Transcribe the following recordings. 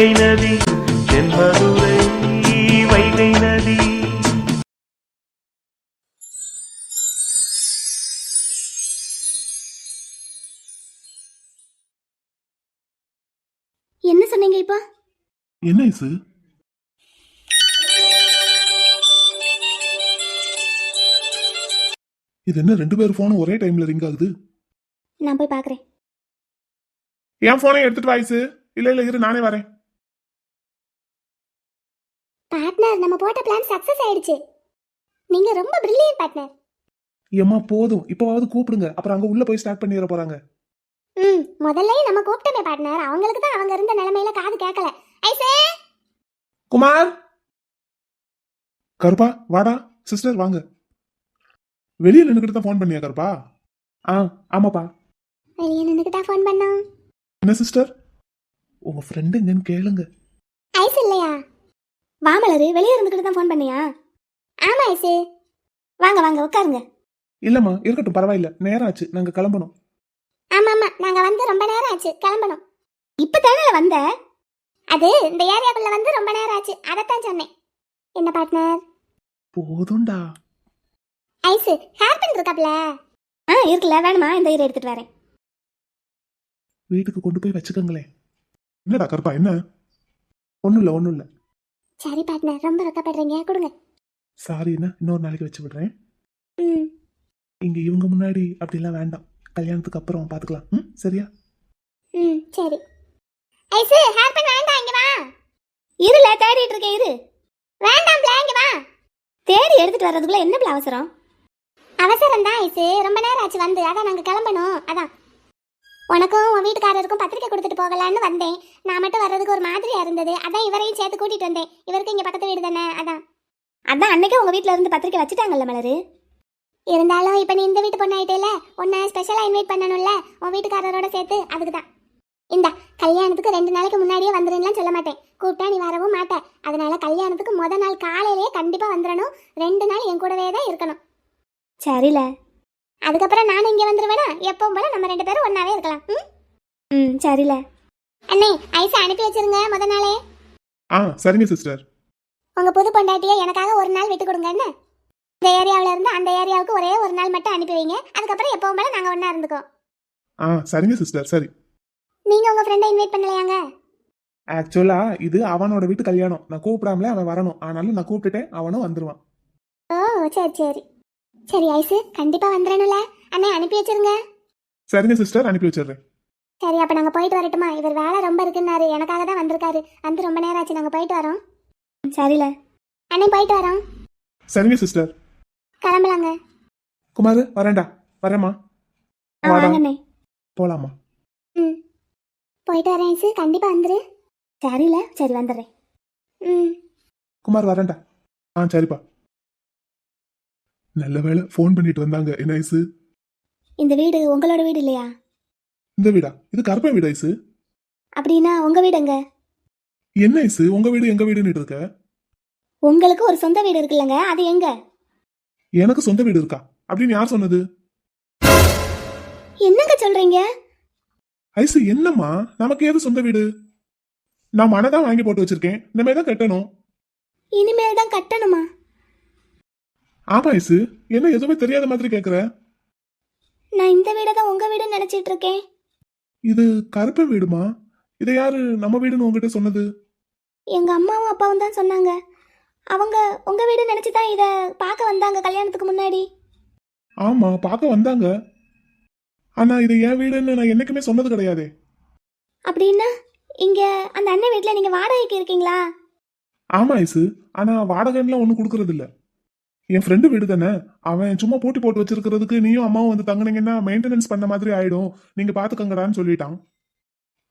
வைகை நதி தென்மதுரை வைகை நதி. என்ன சொன்னீங்க இப்ப? என்ன ஐசு? இது என்ன ரெண்டு பேர் போனும் ஒரே டைம்ல ரிங் ஆகுது? நான் போய் பாக்குறேன். என் போனை எடுத்துட்டு வா ஐசு. இல்ல இரு நானே வரேன். பார்ட்னர், நம்ம போட்ட பிளான் சக்சஸ் ஆயிடுச்சு. நீங்க ரொம்ப பிரில்லியன்ட் பார்ட்னர். ஏம்மா போதும், இப்பவாவது கூப்பிடுங்க, அப்புறம் அங்க உள்ள போய் ஸ்டார்ட் பண்ணிட போறாங்க. முதல்ல நம்ம கூப்பிட்டோமே பார்ட்னர், அவங்களுக்கு தான் அவங்க இருந்த நிலைமையில காது கேட்கல. ஐசே குமார், கருப்பா வாடா. சிஸ்டர் வாங்க. வெளியே நின்னுக்கிட்டு தான் போன் பண்ணியா கருப்பா? ஆமாப்பா. வெளியே நின்னுக்கிட்டா போன் பண்ணோம். என்ன சிஸ்டர், உங்க ஃப்ரெண்டு எங்கன்னு கேளுங்க. ஐஸ் இல்லையா? வா மலரு, வெளியே இருந்துக்கிட்டு தான் போன் பண்ணியா? ஆமா ஐசு, வாங்க வாங்க உட்காருங்க. இல்லம்மா இருக்கட்டும், பரவாயில்ல, நேரம் ஆச்சு, நாங்க கிளம்பணும். ஆமா நாங்க வந்து ரொம்ப நேரம் ஆச்சு, கிளம்பணும். இப்பதானே வந்த? அது இந்த ஏரியாக்குள்ள வந்து ரொம்ப நேரம் ஆச்சு, அதைத்தான் சொன்னேன். என்ன பார்ட்னர்? போதும்டா. ஐஸ் ஹேர் பின் இருக்காப்ல? இருக்குல்ல, வேணுமா? இந்த இயர் எடுத்துட்டு வரேன். வீட்டுக்கு கொண்டு போய் வச்சுக்கோங்களேன். என்னடா கருப்பா, என்ன? ஒண்ணும் இல்ல. சரி பார்ட்னர், ரொம்ப வெக்கப்படுறீங்க, கொடுங்க. சாரி, என்ன இன்னொரு நாளைக்கு வச்சு விடுறேன். இங்க இவங்க முன்னாடி அப்படிலாம் வேண்டாம், கல்யாணத்துக்கு அப்புறம் பாத்துக்கலாம். சரியா? சரி. ஐசு ஹேர் பின் வேண்டாம், இங்க வா. இருல, தேடிட்டு இருக்கேன், இரு. வேண்டாம் பிளே, இங்க வா. தேடி எடுத்துட்டு வர்றதுக்குள்ள என்ன பிளே அவசரம்? அவசரம் தான் ஐசு, ரொம்ப நேரம் ஆச்சு வந்து, அதான் நாங்க கிளம்பணும். அதான் உனக்கும் உன் வீட்டுக்காரருக்கும் பத்திரிக்கை கொடுத்துட்டு போகலான்னு வந்தேன். நான் மட்டும் வர்றதுக்கு ஒரு மாதிரியா இருந்தது, அதான் இவரையும் சேர்த்து கூட்டிட்டு வந்தேன். இவருக்கு இங்க பக்கத்து வீடு தானே, அதான் அன்னைக்கே உங்க வீட்டுல இருந்து பத்திரிக்கை வச்சுட்டாங்கல்ல மலரு. இருந்தாலும் இப்ப நீ இந்த வீட்டு பொண்ணாயிட்டேல, உன்னை ஸ்பெஷலா இன்வைட் பண்ணணும்ல உன் வீட்டுக்காரரோட சேர்த்து, அதுக்கு தான். இந்த கல்யாணத்துக்கு 2 நாளைக்கு முன்னாடியே வந்துருன்னு சொல்ல மாட்டேன், கூப்பிட்டா நீ வரவும் மாட்ட. அதனால கல்யாணத்துக்கு முத நாள் காலையிலேயே கண்டிப்பா வந்துடணும். 2 நாள் என் கூடவே தான் இருக்கணும். சரில, அதுக்கப்புறம் நானும் இங்க வந்துருவேனா, எப்பவும் போல நம்ம 2 பேரும் ஒன்னாவே இருக்கலாம். சரில. அண்ணே, ஐஸை அனுப்பி வச்சிருங்க முத நாளே. சரிங்க சிஸ்டர். உங்க புது பொண்டாட்டியை எனக்காக ஒரு நாள் விட்டு கொடுங்க. என்ன, இந்த ஏரியாவில இருந்து அந்த ஏரியாவுக்கு ஒரே ஒரு நாள் மட்டும் அனுப்பி வைங்க. அதுக்கப்புறம் எப்பவும் போல நாங்க ஒண்ணா இருந்துக்கோம். சரிங்க சிஸ்டர். சரி. நீங்க உங்க ஃப்ரெண்டை இன்வைட் பண்ணலையாங்க? ஆக்சுவலா இது அவனோட வீட்டு கல்யாணம், நான் கூப்பிடாமலே அவன் வரணும், ஆனாலும் நான் கூப்பிட்டுட்டேன், அவனும் வந்துருவான். ஓ சரி ஐசு, கண்டிப்பா வந்துடணும்ல. அண்ணே அனுப்பி வச்சிருங்க. சரிங்க சிஸ்டர், அனுப்பி வச்சிடுறேன். சரி, அப்ப நாங்க போயிட்டு வரட்டுமா? இவர் வேலை ரொம்ப இருக்குன்னாரு, எனக்காக தான் வந்திருக்காரு. வந்து ரொம்ப நேரம் ஆச்சு, நாங்க போயிட்டு வரோம். சரில அண்ணே, போயிட்டு வரோம். சரிங்க சிஸ்டர், கிளம்பலாங்க. குமார் வரேன்டா. வரேம்மா. வாங்கண்ணே, போலாமா? போயிட்டு வரேன் ஐசு, கண்டிப்பா வந்துரு. சரில, சரி வந்துடுறேன். குமார் வரேன்டா. சரிப்பா. நல்ல வேலை ஃபோன் பண்ணிட்டு வந்தாங்க. என்ன ஐசு? இந்த வீடு உங்களோட வீடு இல்லையா? இந்த வீடா? இது கருப்பன் வீடு ஐசு. அப்படின்னா உங்க வீடு எங்க? என்ன ஐசு, உங்க வீடு எங்க வீடுன்னு இருக்க? உங்களுக்கு ஒரு சொந்த வீடு இருக்குல்லங்க, அது எங்க? எனக்கு சொந்த வீடு இருக்கா அப்படின்னு யார் சொன்னது? என்னங்க சொல்றீங்க? ஐசு என்னம்மா, நமக்கு ஏது சொந்த வீடு? நான் மனதான் வாங்கி போட்டு வச்சிருக்கேன், இனிமே தான் கட்டணும். இனிமேல் தான் கட்டணுமா? ஆமா ஐசு, என்ன எதுவுமே தெரியாத மாதிரி கேக்குற? நான் இந்த வீட தான் உங்க வீடுன்னு நினைச்சிட்டு இருக்கேன். இது கருப்பன் வீடுமா? இதை யாரு நம்ம வீடுன்னு உங்ககிட்ட சொன்னது? எங்க அம்மாவும் அப்பாவும் தான் சொன்னாங்க. அவங்க உங்க வீடு நினைச்சுதான் இத பார்க்க வந்தாங்க கல்யாணத்துக்கு முன்னாடி. ஆமா, பார்க்க வந்தாங்க. ஆனா இது என் வீடுன்னு நான் என்னைக்குமே சொன்னது கிடையாதே. அப்படின்னா இங்க அந்த அண்ணன் வீட்டுல நீங்க வாடகைக்கு இருக்கீங்களா? ஆமா ஐசு, ஆனா வாடகைலாம் ஒண்ணும் கொடுக்கறது இல்ல. என் ஃப்ரெண்டு வீடு தானே, அவன் சும்மா போட்டி போட்டு வச்சிருக்கிறதுக்கு நீயும் அம்மாவும் வந்து தங்குனீங்கன்னா மெயின்டெனன்ஸ் பண்ண மாதிரி ஆயிடும், நீங்க பாத்துக்கங்கடான்னு சொல்லிட்டான்.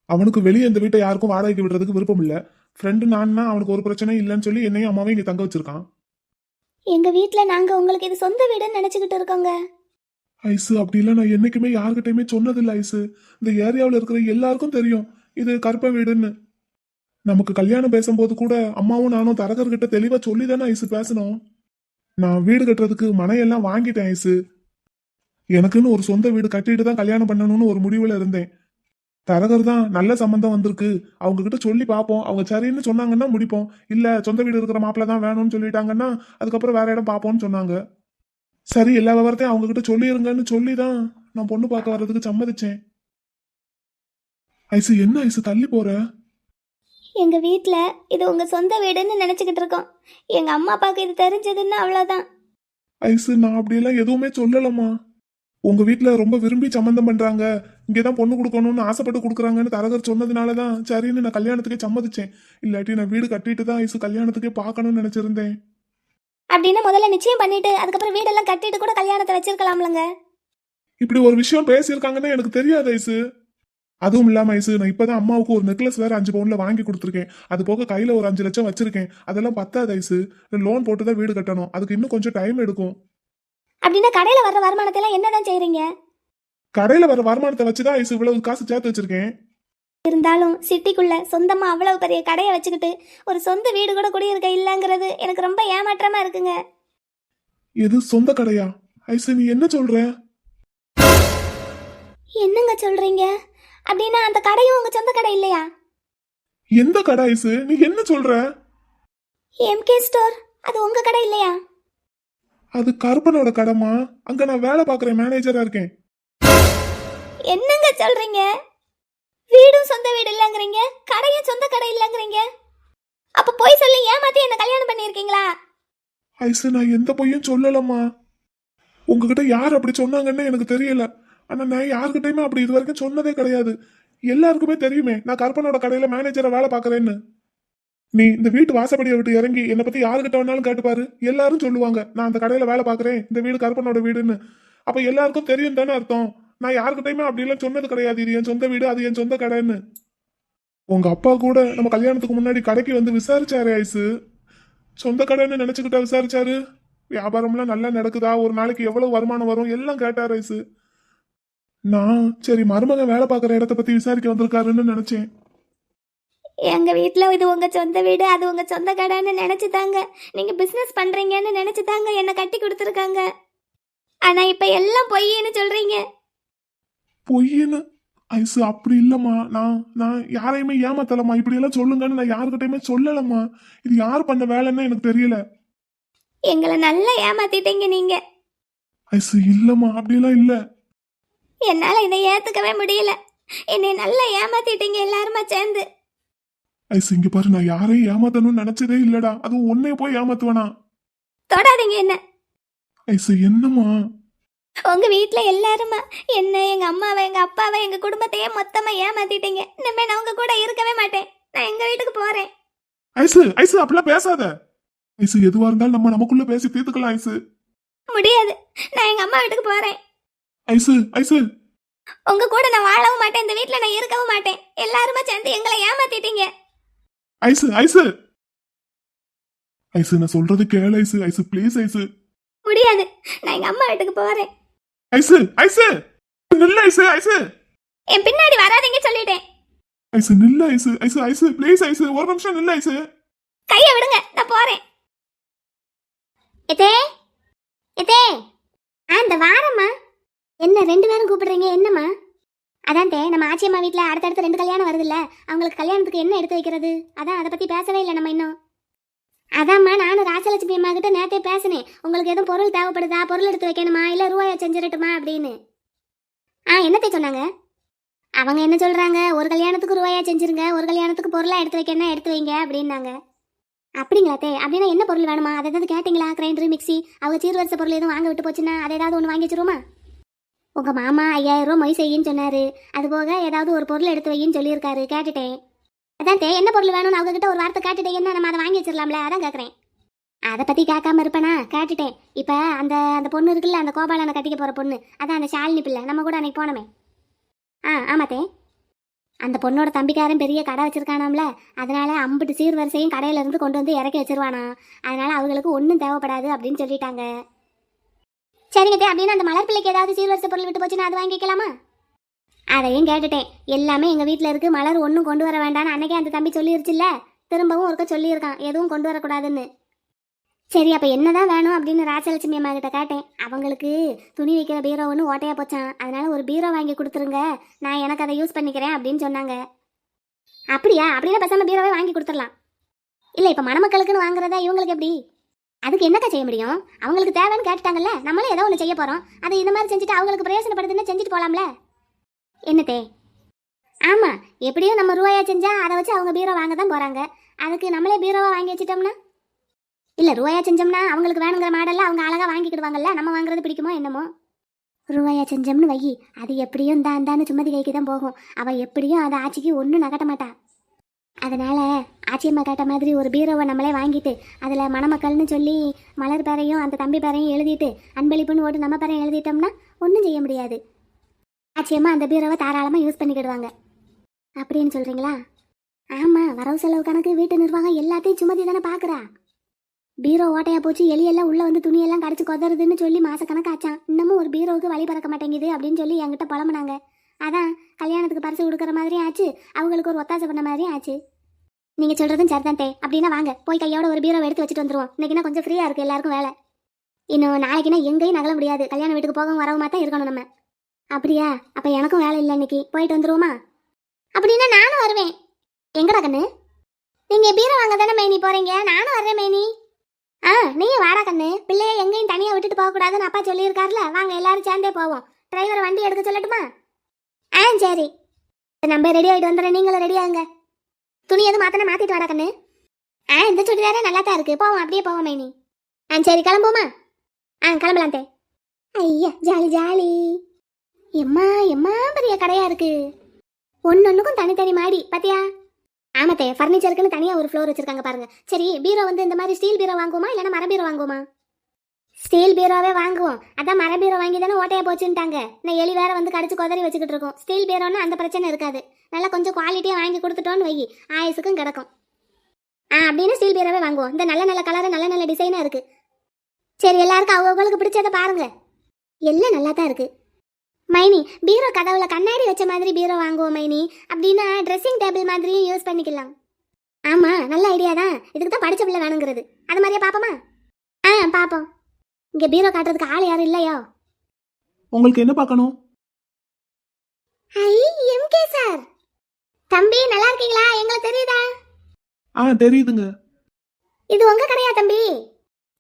அவனுக்கு வெளியே இந்த வீட்டை யாருக்கும் வாடகைக்கு விடுறதுக்கு விருப்பம் இல்ல. ஃப்ரெண்டு நான்னா அவனுக்கு ஒரு பிரச்சனை இல்லைன்னு சொல்லி என்னையும் அம்மாவையும் இங்க தங்க வச்சிருக்கான். எங்க வீட்டுல நாங்க உங்களுக்கு இது சொந்த வீடுன்னு நினைச்சுக்கிட்டு இருக்கோங்க. ஐசு, அப்படி இல்ல, நான் என்னைக்குமே யாருக்கிட்டையுமே சொன்னதில்லை ஐசு. இந்த ஏரியாவில் இருக்கிற எல்லாருக்கும் தெரியும் இது கருப்ப வீடுன்னு. நமக்கு கல்யாணம் பேசும்போது கூட அம்மாவும் நானும் தரகர்கிட்ட தெளிவா சொல்லி தானே ஐசு பேசணும். நான் வீடு கட்டுறதுக்கு மனையெல்லாம் வாங்கிட்டேன் ஐசு. எனக்குன்னு ஒரு சொந்த வீடு கட்டிட்டு தான் கல்யாணம் பண்ணணும்னு ஒரு முடிவுல இருந்தேன். தரகர் தான் நல்ல சம்பந்தம் வந்திருக்கு, அவங்க கிட்ட சொல்லி பார்ப்போம், அவங்க சரின்னு சொன்னாங்கன்னா முடிப்போம், இல்ல சொந்த வீடு இருக்கிற மாப்பிள்ள தான் வேணும்னு சொல்லிட்டாங்கன்னா அதுக்கப்புறம் வேற இடம் பார்ப்போம்னு சொன்னாங்க. சரி எல்லா விவரத்தையும் அவங்க கிட்ட சொல்லிருங்கன்னு சொல்லி தான் நான் பொண்ணு பார்க்க வர்றதுக்கு சம்மதிச்சேன். ஐசு என்ன ஐசு தள்ளி போற? எங்க வீட்ல இது உங்க சொந்த வீடுன்னு நினைச்சுக்கிட்டு இருக்கோம். எங்க அம்மா அப்பாவுக்கு இது தெரிஞ்சதுன்னா அவ்வளவுதான். ஐசு நான் அப்படியெல்லாம் எதுவுமே சொல்லலம்மா. உங்க வீட்ல ரொம்ப விரும்பி சம்மந்தம் பண்றாங்க, இங்கதான் பொண்ணு கொடுக்கணும்னு ஆசைப்பட்டு கொடுக்குறாங்கன்னு தரகர் சொன்னதுனாலதான் சரின்னு நான் கல்யாணத்துக்கே சம்மதிச்சேன். இல்லாட்டி நான் வீடு கட்டிட்டு தான் ஐசு கல்யாணத்துக்கே பார்க்கணும்னு நினைச்சிருந்தேன். அப்படின்னா முதல்ல நிச்சயம் பண்ணிட்டு அதுக்கப்புறம் வீடெல்லாம் கட்டிட்டு கூட கல்யாணத்தை வச்சிருக்கலாம்லங்க. இப்படி ஒரு விஷயம் பேசியிருக்காங்கன்னு எனக்கு தெரியாது ஐசு. அதுவும் இல்லாம ஐசு நான் இப்பதான் அம்மாவுக்கு ஒரு நெக்லஸ் வேற 5 பவுன்ல வாங்கி கொடுத்துருக்கேன். அது போக கையில ஒரு 5 லட்சம் வச்சிருக்கேன். அதெல்லாம் பத்தாது ஐசு. லோன் போட்டுதான் வீடு கட்டணும், அதுக்கு இன்னும் கொஞ்சம் டைம் எடுக்கும். அப்படின்னா கடையில வர்ற வருமானத்தை எல்லாம் என்னதான் செய்றீங்க? கடையில வர வருமானத்தை வச்சுதான் ஐசு இவ்வளவு காசு சேர்த்து வச்சிருக்கேன். இருந்தாலும் சிட்டிக்குள்ள சொந்தமா அவ்வளவு பெரிய கடையை வச்சுக்கிட்டு ஒரு சொந்த வீடு கூட குடியிருக்க இல்லங்கிறது எனக்கு ரொம்ப ஏமாற்றமா இருக்குங்க. எது சொந்த கடையா? ஐசு நீ என்ன சொல்ற? என்னங்க சொல்றீங்க? அப்படின்னா அந்த கடையும் உங்க சொந்த கடை இல்லையா? எந்த கடை ஐசு? நீ என்ன சொல்ற? எம்கே ஸ்டோர் அது உங்க கடை இல்லையா? அது கருப்பனோட கடைமா, அங்க நான் வேலை பார்க்குற மேனேஜரா இருக்கேன். என்னங்க சொல்றீங்க? வீடும் சொந்த வீடு இல்லங்கிறீங்க, கடையும் சொந்த கடை இல்லங்கிறீங்க. அப்ப போய் சொல்லி ஏமாத்தி என்ன கல்யாணம் பண்ணிருக்கீங்களா? ஐசு நான் எந்த பொய்யும் சொல்லலம்மா. உங்ககிட்ட யார் அப்படி சொன்னாங்கன்னு எனக்கு தெரியல. ஆனா நான் யாருக்கிட்டையுமே அப்படி இது வரைக்கும் சொன்னதே கிடையாது. எல்லாருக்குமே தெரியுமே நான் கருப்பனோட கடையில மேனேஜரா வேலை பார்க்கறேன்னு. நீ இந்த வீட்டு வாசப்படியை விட்டு இறங்கி என்னை பத்தி யாருக்கிட்ட வேணாலும் கேட்டுப்பாரு, எல்லாரும் சொல்லுவாங்க நான் அந்த கடையில வேலை பார்க்கறேன், இந்த வீடு கருப்பனோட வீடுன்னு. அப்ப எல்லாருக்கும் தெரியும் தானே அர்த்தம். நான் யாருக்கிட்டையுமே அப்படி எல்லாம் சொன்னது கிடையாது, இது என் சொந்த வீடு, அது என் சொந்த கடைன்னு. உங்க அப்பா கூட நம்ம கல்யாணத்துக்கு முன்னாடி கடைக்கு வந்து விசாரிச்சாரு ஐசு. சொந்த கடைன்னு நினைச்சுக்கிட்டா விசாரிச்சாரு. வியாபாரம்லாம் நல்லா நடக்குதா, ஒரு நாளைக்கு எவ்வளவு வருமானம் வரும் எல்லாம் கேட்டாரு ஐசு. நான் சரி மருமகன் வேலை பார்க்குற இடத்த பத்தி விசாரிக்க வந்திருக்காருன்னு நினைச்சேன். எங்க வீட்ல இது உங்க சொந்த வீடு, அது உங்க சொந்த கடைன்னு நினைச்சுதாங்க, நீங்க பிசினஸ் பண்றீங்கன்னு நினைச்சுதாங்க என்ன கட்டி கொடுத்துருக்காங்க. ஆனா இப்ப எல்லாம் பொய்ன்னு சொல்றீங்க. பொய்ன்னு? ஐசு அப்படி இல்லம்மா. நான் நான் யாரையுமே ஏமாத்தலம்மா. இப்படி எல்லாம் சொல்லுங்கன்னு நான் யாருக்கிட்டையுமே சொல்லலம்மா. இது யார் பண்ண வேலைன்னு எனக்கு தெரியல. எங்களை நல்லா ஏமாத்திட்டீங்க நீங்க. ஐசு இல்லம்மா, அப்படியெல்லாம் இல்ல. என்னால இதை ஏத்துக்கவே முடியல. என்னை நல்லா ஏமாத்திட்டீங்க எல்லாருமா சேர்ந்து. ஐசு இங்க பாரு, நான் யாரையும் ஏமாத்தணும்னு நினைச்சதே இல்லடா. அதுவும் உன்னைய போய் ஏமாத்துவனா? தொடாதீங்க என்ன. ஐசு என்னம்மா? உங்க வீட்ல எல்லாருமா என்ன, எங்க அம்மாவை, எங்க அப்பாவை, எங்க குடும்பத்தையே மொத்தமா ஏமாத்திட்டீங்க. இனிமே நான் உங்க கூட இருக்கவே மாட்டேன். நான் எங்க வீட்டுக்கு போறேன். ஐசு ஐசு அப்படிலாம் பேசாத. ஐசு எதுவா இருந்தாலும் நம்ம நமக்குள்ள பேசி தீர்த்துக்கலாம் ஐசு. முடியாது, நான் எங்க அம்மா வீட்டுக்கு போறேன். ஐசு ஐசு உங்க கூட நான் வாழவும் மாட்டேன், இந்த வீட்ல நான் இருக்கவும் மாட்டேன். எல்லாருமா சேர்ந்து எங்களை ஏமாத்திட்டீங்க. ஐசு ஐசு ஐசு நான் சொல்றது கேளு ஐசு. ஐசு ப்ளீஸ் ஐசு. முடியாது, நான் எங்க அம்மா வீட்டுக்கு போறேன். ஐசு ஐசு நில்ல ஐசு. ஐசு என் பின்னாடி வராதீங்க சொல்லிட்டேன். ஐசு நில்ல ஐசு. ஐசு ஐசு ப்ளீஸ் ஐசு, ஒரு நிமிஷம் நில்ல ஐசு. கைய விடுங்க, நான் போறேன். எதே எதே அந்த வாரம்மா. என்ன 2 பேரும் கூப்பிடுறீங்க, என்னம்மா? அதான் தே, நம்ம ஆச்சியம்மா வீட்டில் அடுத்தடுத்து 2 கல்யாணம் வருதுல்ல, அவங்களுக்கு கல்யாணத்துக்கு என்ன எடுத்து வைக்கிறது, அதான் அதை பற்றி பேசவே இல்லை நம்ம இன்னும். அதாம்மா நானும் ராசலட்சுமி அம்மா கிட்ட நேற்றே பேசினேன். உங்களுக்கு எதுவும் பொருள் தேவைப்படுதா, பொருள் எடுத்து வைக்கணுமா, இல்லை ரூபாயை செஞ்சிடட்டுமா அப்படின்னு. என்னத்தை சொன்னாங்க? அவங்க என்ன சொல்கிறாங்க, ஒரு கல்யாணத்துக்கு ரூபாயா செஞ்சிருங்க, ஒரு கல்யாணத்துக்கு பொருளாக எடுத்து வைக்கணும்னா எடுத்து வைங்க அப்படின்னாங்க. அப்படிங்களா தே? அப்படின்னா என்ன பொருள் வேணுமா, அதை ஏதாவது கேட்டிங்களா? கிரைண்டர், மிக்ஸி, அவங்க சீர்வரிசை பொருள் எதுவும் வாங்க விட்டு போச்சுன்னா அதை ஏதாவது ஒன்று வாங்கி வச்சிருமா? உங்கள் மாமா 5000 ரூபா மொய் செய்யின்னு சொன்னார். அது போக ஏதாவது ஒரு பொருள் எடுத்து வையின்னு சொல்லியிருக்காரு, கேட்டுட்டேன். அதான் தே, என்ன பொருள் வேணும்னு அவங்ககிட்ட ஒரு வார்த்தை கேட்டுட்டேன்னா நம்ம அதை வாங்கி வச்சிடலாம்ல, அதான் கேட்குறேன். அதை பற்றி கேட்காம இருப்பேனா? கேட்டுட்டேன். இப்போ அந்த அந்த பொண்ணு இருக்குல்ல, அந்த கோபாலனை கட்டிக்க போகிற பொண்ணு, அதான் அந்த ஷாலினி பிள்ளை, நம்ம கூட அன்னைக்கு போனோமே. ஆமாத்தே, அந்த பொண்ணோட தம்பிக்காரன் பெரிய கடை வச்சிருக்கானாம்ல, அதனால அம்பிட்டு சீர்வரிசையும் கடையிலேருந்து கொண்டு வந்து இறக்கி வச்சிருவானா, அதனால அவங்களுக்கு ஒன்றும் தேவைப்படாது அப்படின்னு சொல்லிட்டாங்க. சரிங்க தே, அப்படின்னு அந்த மலர் பிள்ளைக்கு ஏதாவது சீர்வரிசை பொருள் விட்டு போச்சுன்னா அது வாங்கிக்கலாமா? அதையும் கேட்டுட்டேன். எல்லாமே எங்கள் வீட்டில் இருக்குது, மலர் ஒன்றும் கொண்டு வர வேண்டான்னு அன்னைக்கே அந்த தம்பி சொல்லிருச்சுல்ல, திரும்பவும் ஒருக்க சொல்லியிருக்கான் எதுவும் கொண்டு வரக்கூடாதுன்னு. சரி அப்ப என்னதான் வேணும் அப்படின்னு ராஜலட்சுமி அம்மா கிட்ட கேட்டேன். அவங்களுக்கு துணி வைக்கிற பீரோ ஒன்று ஓட்டையா போச்சான், அதனால ஒரு பீரோ வாங்கி கொடுத்துருங்க, நான் எனக்கு அதை யூஸ் பண்ணிக்கிறேன் அப்படின்னு சொன்னாங்க. அப்படியா? அப்படின்னா பேசாம பீரோவே வாங்கி கொடுத்துடலாம். இல்லை இப்போ மணமக்களுக்குன்னு வாங்குறதா இவங்களுக்கு எப்படி? அதுக்கு என்னக்கா செய்ய முடியும்? அவங்களுக்கு தேவைன்னு கேட்டுட்டாங்கல்ல, நம்மளும் ஏதோ ஒன்று செய்ய போகிறோம். அதை இந்த மாதிரி செஞ்சுட்டு அவங்களுக்கு பிரயோசனப்படுதுன்னு செஞ்சுட்டு போகலாம்ல. என்னத்தே? ஆமாம், எப்படியும் நம்ம ரூபாயா செஞ்சால் அதை வச்சு அவங்க பீரோ வாங்க தான் போகிறாங்க. அதுக்கு நம்மளே பீரோவை வாங்கி வச்சுட்டோம்னா, இல்லை ரூபாயா செஞ்சோம்னா அவங்களுக்கு வேணுங்கிற மாடலில் அவங்க அழகாக வாங்கிக்கிடுவாங்கல்ல, நம்ம வாங்குறது பிடிக்குமோ என்னமோ. ரூபாயா செஞ்சோம்னு வை, அது எப்படியும் தான்னு சுமதி கைக்கு தான் போகும். அவள் எப்படியும் அதை ஆட்சிக்கு ஒன்றும் நகட்ட மாட்டா. அதனால ஆச்சியம்மா கேட்ட மாதிரி ஒரு பீரோவை நம்மளே வாங்கிட்டு அதில் மணமக்கள்னு சொல்லி மலர் பேரையும் அந்த தம்பி பேரையும் எழுதிட்டு அன்பளிப்புன்னு ஓட்டு நம்ம பேரையும் எழுதிட்டோம்னா ஒன்றும் செய்ய முடியாது. ஆச்சியம்மா அந்த பீரோவை தாராளமாக யூஸ் பண்ணிக்கிடுவாங்க அப்படின்னு சொல்கிறீங்களா? ஆமாம், வரவு செலவு கணக்கு வீட்டு நிர்வாகம் எல்லாத்தையும் சுமதி தானே பார்க்குறா. பீரோ ஓட்டையா போச்சு, எலியெல்லாம் உள்ளே வந்து துணியெல்லாம் கடிச்சு கொதறதுன்னு சொல்லி மாதக்கணக்காச்சான், இன்னமும் ஒரு பீரோவுக்கு வழி பறக்க மாட்டேங்குது அப்படின்னு சொல்லி என்கிட்ட புலம்புனாங்க. அதான் கல்யாணத்துக்கு பரிசு கொடுக்குற மாதிரியும் ஆச்சு, அவங்களுக்கு ஒரு ஒத்தாசை பண்ண மாதிரியும் ஆச்சு. நீங்கள் சொல்கிறதும் சரிதான்ட்டே. அப்படின்னா வாங்க போய் கையோட ஒரு பீரோவை எடுத்து வச்சுட்டு வந்துடுவோம். இன்னைக்குன்னா கொஞ்சம் ஃப்ரீயாக இருக்குது எல்லாருக்கும் வேலை. இன்னும் நாளைக்குன்னா எங்கேயும் நகல முடியாது, கல்யாண வீட்டுக்கு போகவும் வரவுமா தான் இருக்கணும் நம்ம. அப்படியா? அப்போ எனக்கும் வேலை இல்லை, இன்னைக்கு போயிட்டு வந்துருவோமா? அப்படின்னா நானும் வருவேன். எங்கடா கண்ணு? நீங்கள் பீரோ வாங்க தானே மேனி போகிறீங்க, நானும் வர்றேன் மேனி. நீயும் வாடா கண்ணு, பிள்ளைய எங்கேயும் தனியாக விட்டுட்டு போகக்கூடாதுன்னு அப்பா சொல்லியிருக்காருல, வாங்க எல்லாரும் சேர்ந்தே போவோம். டிரைவரை வண்டி எடுக்க சொல்லட்டுமா? சரி, நம்ம ரெடி ஆகிட்டு வந்துடுறேன், நீங்களும் ரெடி ஆகுங்க. துணி எதுவும் மாற்றினா மாற்றிட்டு வாடா கண்ணு. இந்த சுடிதாரே நல்லா தான் இருக்குது, போவோம் அப்படியே போவோம் மைனி. சரி கிளம்புவோமா? கிளம்பலாம் தே. ஐயா ஜாலி ஜாலி. எம்மா எம்மா பெரிய கடையாக இருக்குது, ஒன்னொன்றுக்கும் தனித்தனி மாடி பாத்தியா? ஆமாத்தே, ஃபர்னிச்சருக்குன்னு தனியாக ஒரு ஃப்ளோர் வச்சுருக்காங்க பாருங்க. சரி பீரோ வந்து இந்த மாதிரி ஸ்டீல் பீரோ வாங்குவோமா இல்லைன்னா மர பீரோ வாங்குவோமா? ஸ்டீல் பீரோவே வாங்குவோம். அதான் மர பீரோ வாங்கி தானே ஓட்டையா போச்சுன்ட்டாங்க. நான் எலி வேற வந்து கடிச்சு கொதறி வச்சுக்கிட்டு இருக்கோம். ஸ்டீல் பீரோன்னா அந்த பிரச்சனை இருக்காது. நல்லா கொஞ்சம் குவாலிட்டியாக வாங்கி கொடுத்துட்டோன்னு வை, ஆயுசுக்கும் கிடக்கும். அப்படின்னு ஸ்டீல் பீரோவே வாங்குவோம். இந்த நல்ல நல்ல கலரு நல்ல நல்ல டிசைனாக இருக்குது. சரி எல்லாருக்கும் அவங்களுக்கு பிடிச்சதை பாருங்க, எல்லாம் நல்லா தான் இருக்குது. மைனி பீரோ கதவுல கண்ணாடி வச்ச மாதிரி பீரோ வாங்குவோம் மைனி. அப்படின்னா ட்ரெஸ்ஸிங் டேபிள் மாதிரியும் யூஸ் பண்ணிக்கலாம். ஆமாம், நல்ல ஐடியா தான். இதுக்கு தான் படித்த பிள்ளை வேணுங்கிறது. அது மாதிரியே பார்ப்போமா? பார்ப்போம். இங்கே பீரோ காட்டுறதுக்கு ஆள் யாரும் இல்லையோ? உங்களுக்கு என்ன பார்க்கணும்? MK sir. தம்பி நல்லா இருக்கீங்களா? எங்களை தெரியுதா? தெரியுதுங்க. இது உங்க கடையா தம்பி?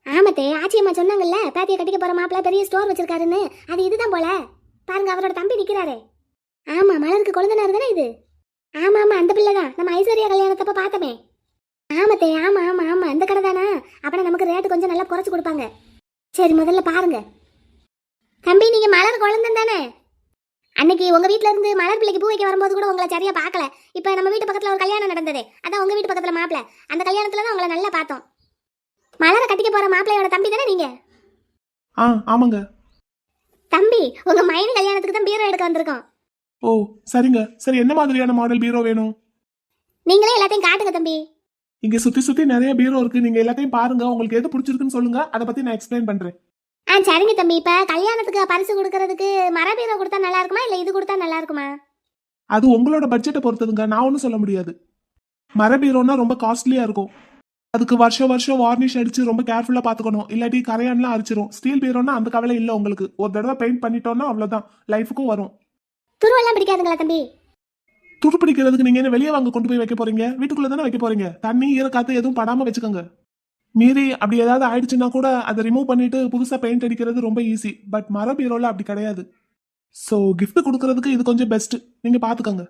ஆமாத்தே, ஆச்சியம்மா சொன்னாங்கல்ல, பேத்தியை கட்டிக்க போற மாப்பிள்ள பெரிய ஸ்டோர் வச்சிருக்காருன்னு. அது இதுதான் போல. பாருங்க அவரோட தம்பி நிக்கிறாரே. ஆமா, மலருக்கு கொழுந்தனார் தானே இது? ஆமா ஆமா, அந்த பிள்ளை தான் நம்ம ஐஸ்வர்யா கல்யாணத்தப்ப பார்த்தமே. ஆமாத்தே, ஆமா ஆமா ஆமா, அந்த கடை தானா? அப்படின்னா நமக்கு ரேட்டு கொஞ்சம் நல்லா குறைச்சு கொடுப்பாங்க. சரி முதல்ல பாருங்க. தம்பி நீங்க மலர் குழந்தன் தானே? அன்னைக்கு உங்க வீட்ல இருந்து மலர் பிள்ளைக்கு பூ வைக்க வரும்போது கூட உங்களை சரியா பார்க்கல. இப்ப நம்ம வீட்டு பக்கத்துல ஒரு கல்யாணம் நடந்ததே, அதான் உங்க வீட்டு பக்கத்துல மாப்பிள்ள. அந்த கல்யாணத்துல தான் உங்களை நல்லா பார்த்தோம். மலரை கட்டிக்க போற மாப்பிள்ளையோட தம்பி தானே நீங்க? ஆமாங்க. தம்பி உங்க மைனி கல்யாணத்துக்கு தான் பீரோ எடுக்க வந்திருக்கோம். ஓ சரிங்க. சரி என்ன மாதிரியான மாடல் பீரோ வேணும்? நீங்களே எல்லாத்தையும் காட்டுங்க தம்பி. இங்க சுத்தி சுத்தி நிறைய பீரோ இருக்கு, நீங்க எல்லாத்தையும் பாருங்க. உங்களுக்கு எது பிடிச்சிருக்குன்னு சொல்லுங்க, அதை பத்தி நான் எக்ஸ்பிளைன் பண்றேன். சரிங்க தம்பி. இப்ப கல்யாணத்துக்கு பரிசு கொடுக்கறதுக்கு மர பீரோ கொடுத்தா நல்லா இருக்குமா இல்ல இது கொடுத்தா நல்லா இருக்குமா? அது உங்களோட பட்ஜெட்டை பொறுத்ததுங்க, நான் ஒன்றும் சொல்ல முடியாது. மர பீரோனா ரொம்ப காஸ்ட்லியா இருக்கும். அதுக்கு வருஷம் வார்னிஷ் அடிச்சு ரொம்ப கேர்ஃபுல்லா பாத்துக்கணும், இல்லாட்டி கரையான்லாம் அரிச்சிரும். ஸ்டீல் பீரோனா அந்த கவலை இல்ல உங்களுக்கு. ஒரு தடவை பெயிண்ட் பண்ணிட்டோம்னா அவ்வளவுதான், லைஃபுக்கும் வரும். துருவெல்லாம் பிடிக்காதுங்களா தம்பி? துரு பிடிக்கிறதுக்கு நீங்க என்ன வெளியே வாங்க கொண்டு போய் வைக்க போறீங்க? வீட்டுக்குள்ள தானே வைக்க போறீங்க. தண்ணி ஈரக்காத்து எதுவும் படாம வச்சுக்கோங்க. மீறி அப்படி ஏதாவது ஆயிடுச்சுன்னா கூட அதை ரிமூவ் பண்ணிட்டு புதுசா பெயிண்ட் அடிக்கிறது ரொம்ப ஈஸி. பட் மர பீரோல அப்படி கிடையாது. ஸோ கிஃப்ட் கொடுக்கறதுக்கு இது கொஞ்சம் பெஸ்ட், நீங்க பாத்துக்கோங்க.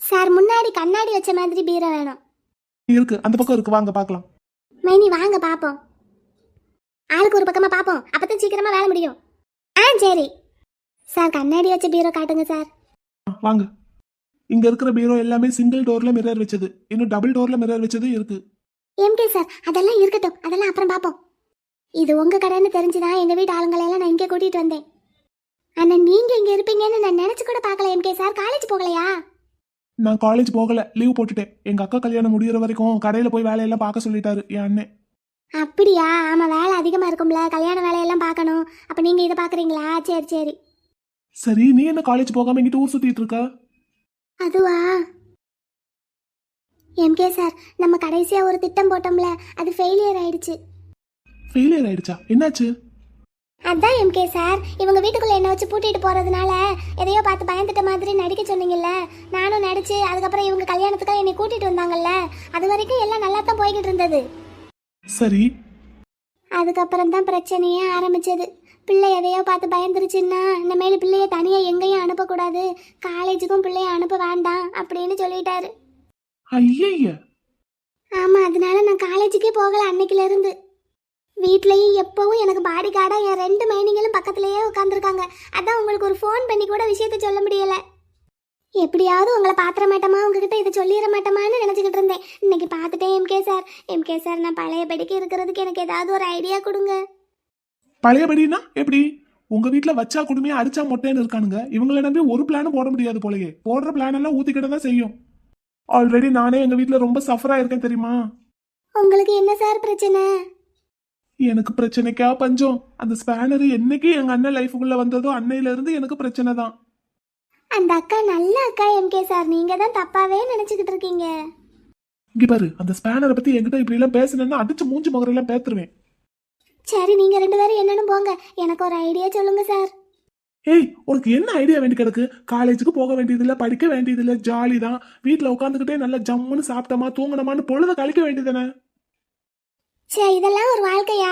சார் முன்னாடி கண்ணாடி வச்ச மாதிரி பீரோ வேணும். இருக்கு, அந்த பக்கம் இருக்கு, வாங்க பாக்கலாம். மைனி வாங்க பாப்போம். ஆளுக்கு ஒரு பக்கமா பாப்போம், அப்பதான் சீக்கிரமா வேலை முடியும். சரி சார், கண்ணாடி வச்ச பீரோ காட்டுங்க சார். வாங்க. இங்க இருக்கிற பீரோ எல்லாமே சிங்கிள் டோர்ல மிரர் வச்சது, இன்னும் டபுள் டோர்ல மிரர் வச்சது இருக்கு. எம்கே சார் அதெல்லாம் இருக்கட்டும், அதெல்லாம் அப்புறம் பாப்போம். இது உங்க கடைன்னு தெரிஞ்சுதான் எங்க வீட்டு ஆளுங்களை எல்லாம் நான் இங்கே கூட்டிட்டு வந்தேன். ஆனா நீங்க இங்க இருப்பீங்கன்னு நான் நினைச்சு கூட பார்க்கல. எம்கே சார் காலேஜ் போகலையா? நான் காலேஜ் போகல, லீவ் போட்டுட்டேன். எங்க அக்கா கல்யாணம் முடிகிற வரைக்கும் கடையில போய் வேலையெல்லாம் பார்க்க சொல்லிட்டாரு என் அண்ணன். அப்படியா? ஆமா வேலை அதிகமா இருக்கும்ல, கல்யாண வேலையெல்லாம் பார்க்கணும். அப்ப நீங்க இதை பாக்குறீங்களா? சரி சரி. சரி, நீ என்ன காலேஜ் போகாம இங்கிட்டு ஊர் சுத்திட்டு இருக்க? அதுவா எம்கே சார், நம்ம கடைசியா ஒரு திட்டம் போட்டோம்ல, அது ஃபெயிலியர் ஆயிடுச்சு. ஃபெயிலியர் ஆயிடுச்சா? என்னாச்சு? அதான் எம்கே சார், இவங்க வீட்டுக்குள்ள என்ன வச்சு பூட்டிட்டு போறதுனால எதையோ பார்த்து பயந்துட்ட மாதிரி நடிக்க சொன்னீங்கல்ல, நானும் நடிச்சு அதுக்கப்புறம் இவங்க கல்யாணத்துக்காக என்னை கூட்டிட்டு வந்தாங்கல்ல, அது வரைக்கும் எல்லாம் நல்லா தான் போய்கிட்டு இருந்தது. சரி. அதுக்கப்புறம் தான் பிரச்சனையே ஆரம்பிச்சது. பிள்ளை எதையோ பார்த்து பயந்துருச்சுன்னா இனிமேல் பிள்ளைய தனியா எங்கேயும் அனுப்பக்கூடாது, காலேஜுக்கும் பிள்ளைய அனுப்ப வேண்டாம் அப்படின்னு சொல்லிட்டாரு. ஐயய்ய. ஆமா, அதனால நான் காலேஜுக்கே போகல அன்னைக்குல இருந்து. வீட்லயும் எப்பவும் எனக்கு பாடி கார்டா என் 2 மைனிங்களும் பக்கத்துலயே உட்காந்துருக்காங்க. அதான் உங்களுக்கு ஒரு ஃபோன் பண்ணி கூட விஷயத்த சொல்ல முடியல. எப்படியாவது உங்களை பாத்திர மாட்டோமா, உங்ககிட்ட இதை சொல்லிட மாட்டோமான்னு நினைச்சுக்கிட்டு இருந்தேன். இன்னைக்கு பார்த்துட்டேன் எம்கே சார், நான் பழையபடிக்கு இருக்கிறதுக்கு எனக்கு ஏதாவது ஒரு ஐடியா கொடுங்க. பழையபடினா எப்படி? உங்க வீட்ல வச்சா குடுமையா அடிச்சா மொட்டைன்னு இருக்கானுங்க. இவங்கள நம்பி ஒரு பிளானும் போட முடியாது போலயே. போடுற பிளான் எல்லாம் ஊத்திக்கிட்ட தான் செய்யும். ஆல்ரெடி நானே எங்க வீட்ல ரொம்ப சஃபரா இருக்கேன் தெரியுமா? உங்களுக்கு என்ன சார் பிரச்சனை? எனக்கு பிரச்சனைக்கா பஞ்சம். அந்த ஸ்பேனர் என்னைக்கு எங்க அண்ணன் லைஃபுக்குள்ள வந்ததோ அன்னையில இருந்து எனக்கு பிரச்சனை தான். அந்த அக்கா நல்ல அக்கா எம்கே சார், நீங்க தான் தப்பாவே நினைச்சுக்கிட்டு இருக்கீங்க. இங்க பாரு, அந்த ஸ்பேனரை பத்தி என்கிட்ட இப்படி எல்லாம் பேசுனேன்னா அடிச்சு மூஞ்சி முகரெல்லாம் பேத்துருவேன். சரி, நீங்க 2 பேரும் என்னன்னு போங்க, எனக்கு ஒரு ஐடியா சொல்லுங்க சார். ஏய், உனக்கு என்ன ஐடியா வேண்டி கிடக்கு? காலேஜுக்கு போக வேண்டியதில்ல, படிக்க வேண்டியதில்ல, ஜாலி தான். வீட்டுல உட்காந்துக்கிட்டே நல்லா ஜம்முன்னு சாப்பிட்டோமா தூங்கணுமான்னு பொழுத கழிக்க வேண்டியதானே. சே, இதெல்லாம் ஒரு வாழ்க்கையா?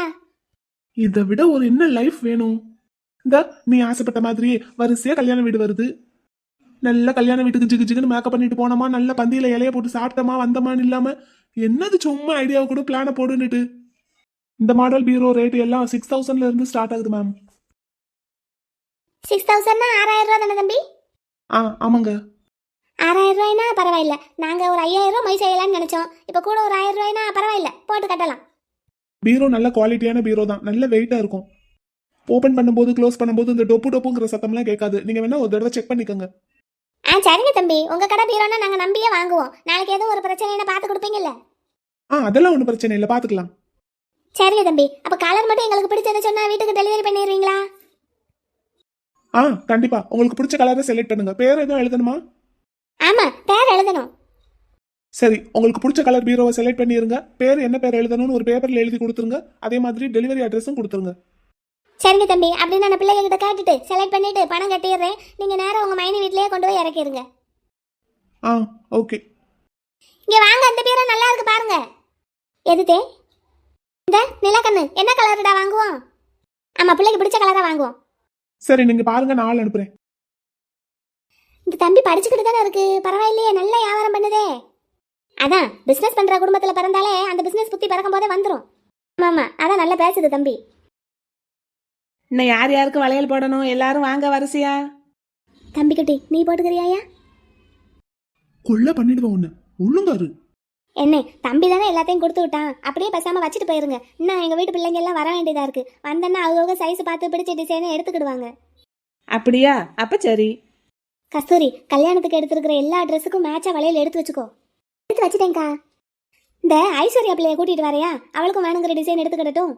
இதை விட ஒரு என்ன லைஃப் வேணும்? இந்த நீ ஆசைப்பட்ட மாதிரி வரிசையா கல்யாண வீடு வருது. நல்ல கல்யாண வீட்டுக்கு ஜிகு ஜிகுன்னு மேக்கப் பண்ணிட்டு போனோமா, நல்ல பந்தியில இலைய போட்டு சாப்பிட்டோமா வந்தமான்னு இல்லாம என்னது சும்மா ஐடியாவை கூட பிளான போடுன்னுட்டு. இந்த மாடல் பீரோ ரேட் எல்லாம் 6000ல இருந்து ஸ்டார்ட் ஆகுது மேம். 6000னா 6000 ரூபா தானே தம்பி? ஆமாங்க. 6000 ரூபாய்னா பரவாயில்ல, நாங்க ஒரு 5000 ரூபாய் மை செய்யலாம்னு நினைச்சோம். இப்ப கூட ஒரு 1000 ரூபாய்னா பரவாயில்ல, போட்டு கட்டலாம். பீரோ நல்ல குவாலிட்டியான பீரோ தான், நல்ல வெயிட்டா இருக்கும். ஓபன் பண்ணும்போது க்ளோஸ் பண்ணும்போது இந்த டொப்புங்கிற சத்தம்லாம் கேட்காது. நீங்க வேணா ஒரு தடவை செக் பண்ணிக்கோங்க. சரிங்க தம்பி, உங்க கடை பீரோனா நாங்க நம்பியே வாங்குவோம். நாளைக்கு எதுவும் ஒரு பிரச்சனைனா பார்த்து கொடுப்பீங்கல்ல? அதெல்லாம் ஒன்றும் பிரச்சனை இல்லை, பாத்துக்கலாம். சரிங்க தம்பி, அப்ப கலர் மட்டும் எங்களுக்கு பிடிச்சதை சொன்னா வீட்டுக்கு டெலிவரி பண்ணிடுவீங்களா? கண்டிப்பா. உங்களுக்கு பிடிச்ச கலரை செலக்ட் பண்ணுங்க. பேர் எதுவும் எழுதணுமா? ஆமா, பேர் எழுதணும். சரி, உங்களுக்கு பிடிச்ச கலர் பீரோவை செலக்ட் பண்ணிருங்க. பேர் என்ன பேர் எழுதணும்னு ஒரு பேப்பர்ல எழுதி கொடுத்துருங்க. அதே மாதிரி டெலிவரி அட்ரஸும் கொடுத்துருங்க. சரிங்க தம்பி, அப்படின்னு நான் பிள்ளைங்க கிட்ட கேட்டுட்டு செலக்ட் பண்ணிட்டு பணம் கட்டிடுறேன். நீங்க நேரம் உங்க மைனி வீட்லயே கொண்டு போய் இறக்கிடுங்க. ஓகே. இங்க வாங்க, அந்த பீரோ நல்லா இருக்கு பாருங்க. எதுதே? இந்த நிலக்கண்ணு என்ன கலருடா வாங்குவோம்? ஆமா, பிள்ளைக்கு பிடிச்ச கலரா வாங்குவோம். சரி, நீங்க பாருங்க, நான் ஆள் அனுப்புறேன். இந்த தம்பி படிச்சுக்கிட்டு தானே இருக்கு, பரவாயில்லையே, நல்ல வியாபாரம் பண்ணுதே. அதான் பிசினஸ் பண்ற குடும்பத்துல பிறந்தாலே அந்த பிசினஸ் புத்தி பிறக்கும் போதே வந்துடும். ஆமா, அதான் நல்லா பேசுது தம்பி. இன்னும் யார் யாருக்கு வளையல் போடணும்? எல்லாரும் வாங்க வரிசையா. தம்பி குட்டி, நீ போட்டுக்கிறியா? கொள்ள பண்ணிடுவேன் ஒண்ணு, ஒண்ணுங்காரு. என்ன, தம்பி தானே எல்லாத்தையும் கொடுத்து விட்டான், அப்படியே பேசாம வச்சுட்டு போயிருங்க. இன்னும் எங்க வீட்டு பிள்ளைங்க எல்லாம் வர வேண்டியதா இருக்கு. வந்தேன்னா அவங்க சைஸ் பார்த்து பிடிச்ச டிசைனை எடுத்துக்கிடுவாங்க. அப்படியா? அப்ப சரி. கஸ்தூரி, கல்யாணத்துக்கு எடுத்துருக்கிற எல்லா ட்ரெஸ்ஸுக்கும் மேட்சா வளையல் எடுத்து வச்சுக்கோ. எடுத்து வச்சுட்டேங்க்கா. இந்த ஐஸ்வர்யா பிள்ளைய கூட்டிட்டு வரையா, அவளுக்கும் வேணுங்கிற டிசைன் எடுத்துக்கிடட்டும்.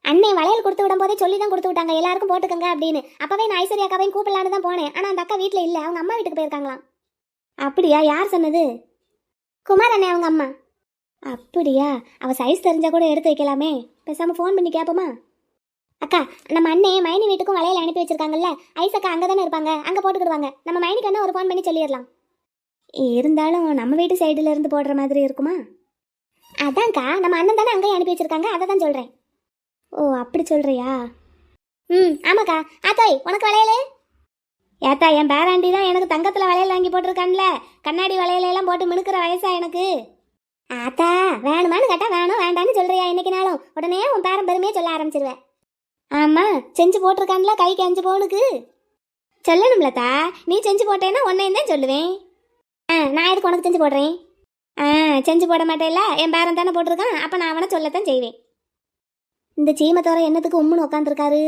அண்ணே வளையல் கொடுத்து விடும் போதே சொல்லி தான் கொடுத்து விட்டாங்க, எல்லாருக்கும் போட்டுக்கங்க அப்படின்னு. அப்பவே நான் ஐஸ்வர்யா அக்காவையும் கூப்பிடலான்னு தான் போனேன். ஆனா அந்த அக்கா வீட்டுல இல்ல, அவங்க அம்மா வீட்டுக்கு போயிருக்காங்களாம். அப்படியா? யார் சொன்னது? குமார் அண்ணே, அவங்க அம்மா. அப்படியா? அவ சைஸ் தெரிஞ்சா கூட எடுத்து வைக்கலாமே, பேசாம ஃபோன் பண்ணி கேட்போமா? அக்கா, நம்ம அண்ணே மைனி வீட்டுக்கும் வளையல் அனுப்பி வச்சிருக்காங்கல்ல, ஐஸ் அக்கா அங்கே தானே இருப்பாங்க, அங்கே போட்டுக்கிடுவாங்க. நம்ம மைனிக்கு என்ன ஒரு ஃபோன் பண்ணி சொல்லிடலாம். இருந்தாலும் நம்ம வீட்டு சைடுல இருந்து போடுற மாதிரி இருக்குமா? அதான்க்கா, நம்ம அண்ணன் தானே அங்கேயும் அனுப்பி வச்சிருக்காங்க, அதை தான் சொல்கிறேன். ஓ, அப்படி சொல்கிறியா? ஆமாக்கா. ஆத்தாய், உனக்கு வளையல்? ஏத்தா, என் பேராண்டி தான் எனக்கு தங்கத்தில் வளையல் வாங்கி போட்டிருக்கான்ல, கண்ணாடி வளையலெல்லாம் போட்டு மினுக்கிற வயசா எனக்கு. ஆத்தா, வேணுமான்னு கேட்டா வேணும், வேண்டான்னு சொல்கிறியா இன்னைக்கு நாளும்? உடனே உன் பேரன் பெருமையே சொல்ல ஆரம்பிச்சிருவேன். ஆமாம், செஞ்சு போட்டிருக்கான்ல கைக்கு 5 பவுனுக்கு. சொல்லணும்லத்தா, நீ செஞ்சு போட்டேன்னா உன்னையும் தான் சொல்லுவேன். நான் எதுக்கு உனக்கு செஞ்சு போடுறேன்? செஞ்சு போட மாட்டேல்ல, என் பேரன் தானே போட்டிருக்கான், அப்போ நான் அவனை சொல்லத்தான் செய்வேன். இந்த சீமத்தோர என்னத்துக்கு உம்முன்னு உட்காந்துருக்காரு?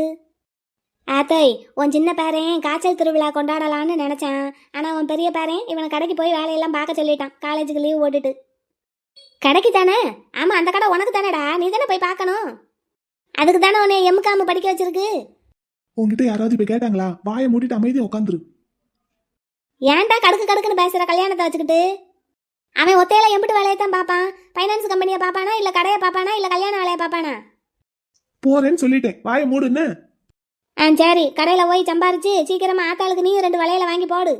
ஆத்தாய், உன் சின்ன பேரன் காய்ச்சல் திருவிழா கொண்டாடலான்னு நினச்சான். ஆனால் உன் பெரிய பேரன் இவனை கடைக்கு போய் வேலையெல்லாம் பார்க்க சொல்லிட்டான், காலேஜுக்கு லீவ் போட்டுட்டு. கடைக்கு தானே? ஆமாம், அந்த கடை உனக்கு தானேடா, நீ தானே போய் பார்க்கணும். அதுக்கு தானே உன்னை எம்காம படிக்க வச்சிருக்கு. உங்ககிட்ட யாராவது இப்ப கேட்டாங்களா? வாயை மூடிட்டு அமைதியா உட்காந்துரு. ஏன்டா கடுக்குன்னு பேசுற கல்யாணத்தை வச்சுக்கிட்டு? அவன் ஒத்தையில எம்பிட்டு வேலையை தான் பார்ப்பான்? ஃபைனான்ஸ் கம்பெனியை பார்ப்பானா, இல்லை கடையை பார்ப்பானா, இல்லை கல்யாண வேலையை பார்ப்பானா? போறேன்னு சொல்லிட்டேன், வாயை மூடுன்னு. சரி, கடையில் போய் சம்பாரிச்சு சீக்கிரமா ஆத்தாளுக்கு நீ 2 வளையல வாங்கி போடு.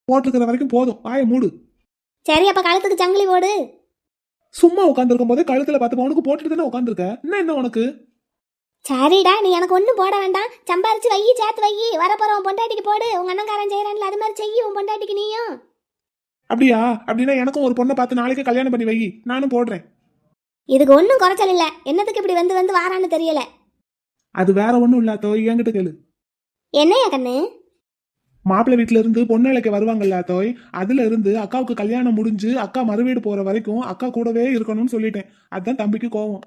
போட்டிருக்கிற வரைக்கும் போதும், வாயை மூடு. சரி, அப்ப கழுத்துக்கு சங்கிலி போடு. சும்மா உட்காந்துருக்கும் போதே கழுத்துல 10 பவுனுக்கு போட்டுட்டு தானே உட்காந்துருக்க. என்ன உனக்கு? சரிடா, நீ எனக்கு ஒன்றும் போட வேண்டாம். சம்பாரிச்சு வை, சேர்த்து வை. வரப்போற உன் பொண்டாட்டிக்கு போடு. உங்க அண்ணன்காரன் செய்யறான்ல, அது மாதிரி செய்ய உன் பொண்டாட்டிக்கு நீயும். அப்படியா? அப்படின்னா எனக்கும் ஒரு பொண்ணை பார்த்து நாளைக்கு கல்யாணம் பண்ணி வை, நானும் போடுறேன். இதுக்கு ஒன்றும் குறைச்சல் இல்லை. என்னத்துக்கு இப்படி வந்து வந்து வாரான்னு தெரியல. அது வேற ஒண்ணும் இல்ல தோய், என்கிட்ட கேளு. என்னையா கண்ணு? மாப்பிள்ளை வீட்டுல இருந்து பொண்ணழைக்க வருவாங்கல்ல தோய், அதுல இருந்து அக்காவுக்கு கல்யாணம் முடிஞ்சு அக்கா மறுவீடு போற வரைக்கும் அக்கா கூடவே இருக்கணும்னு சொல்லிட்டேன். அதுதான் தம்பிக்கு கோவம்.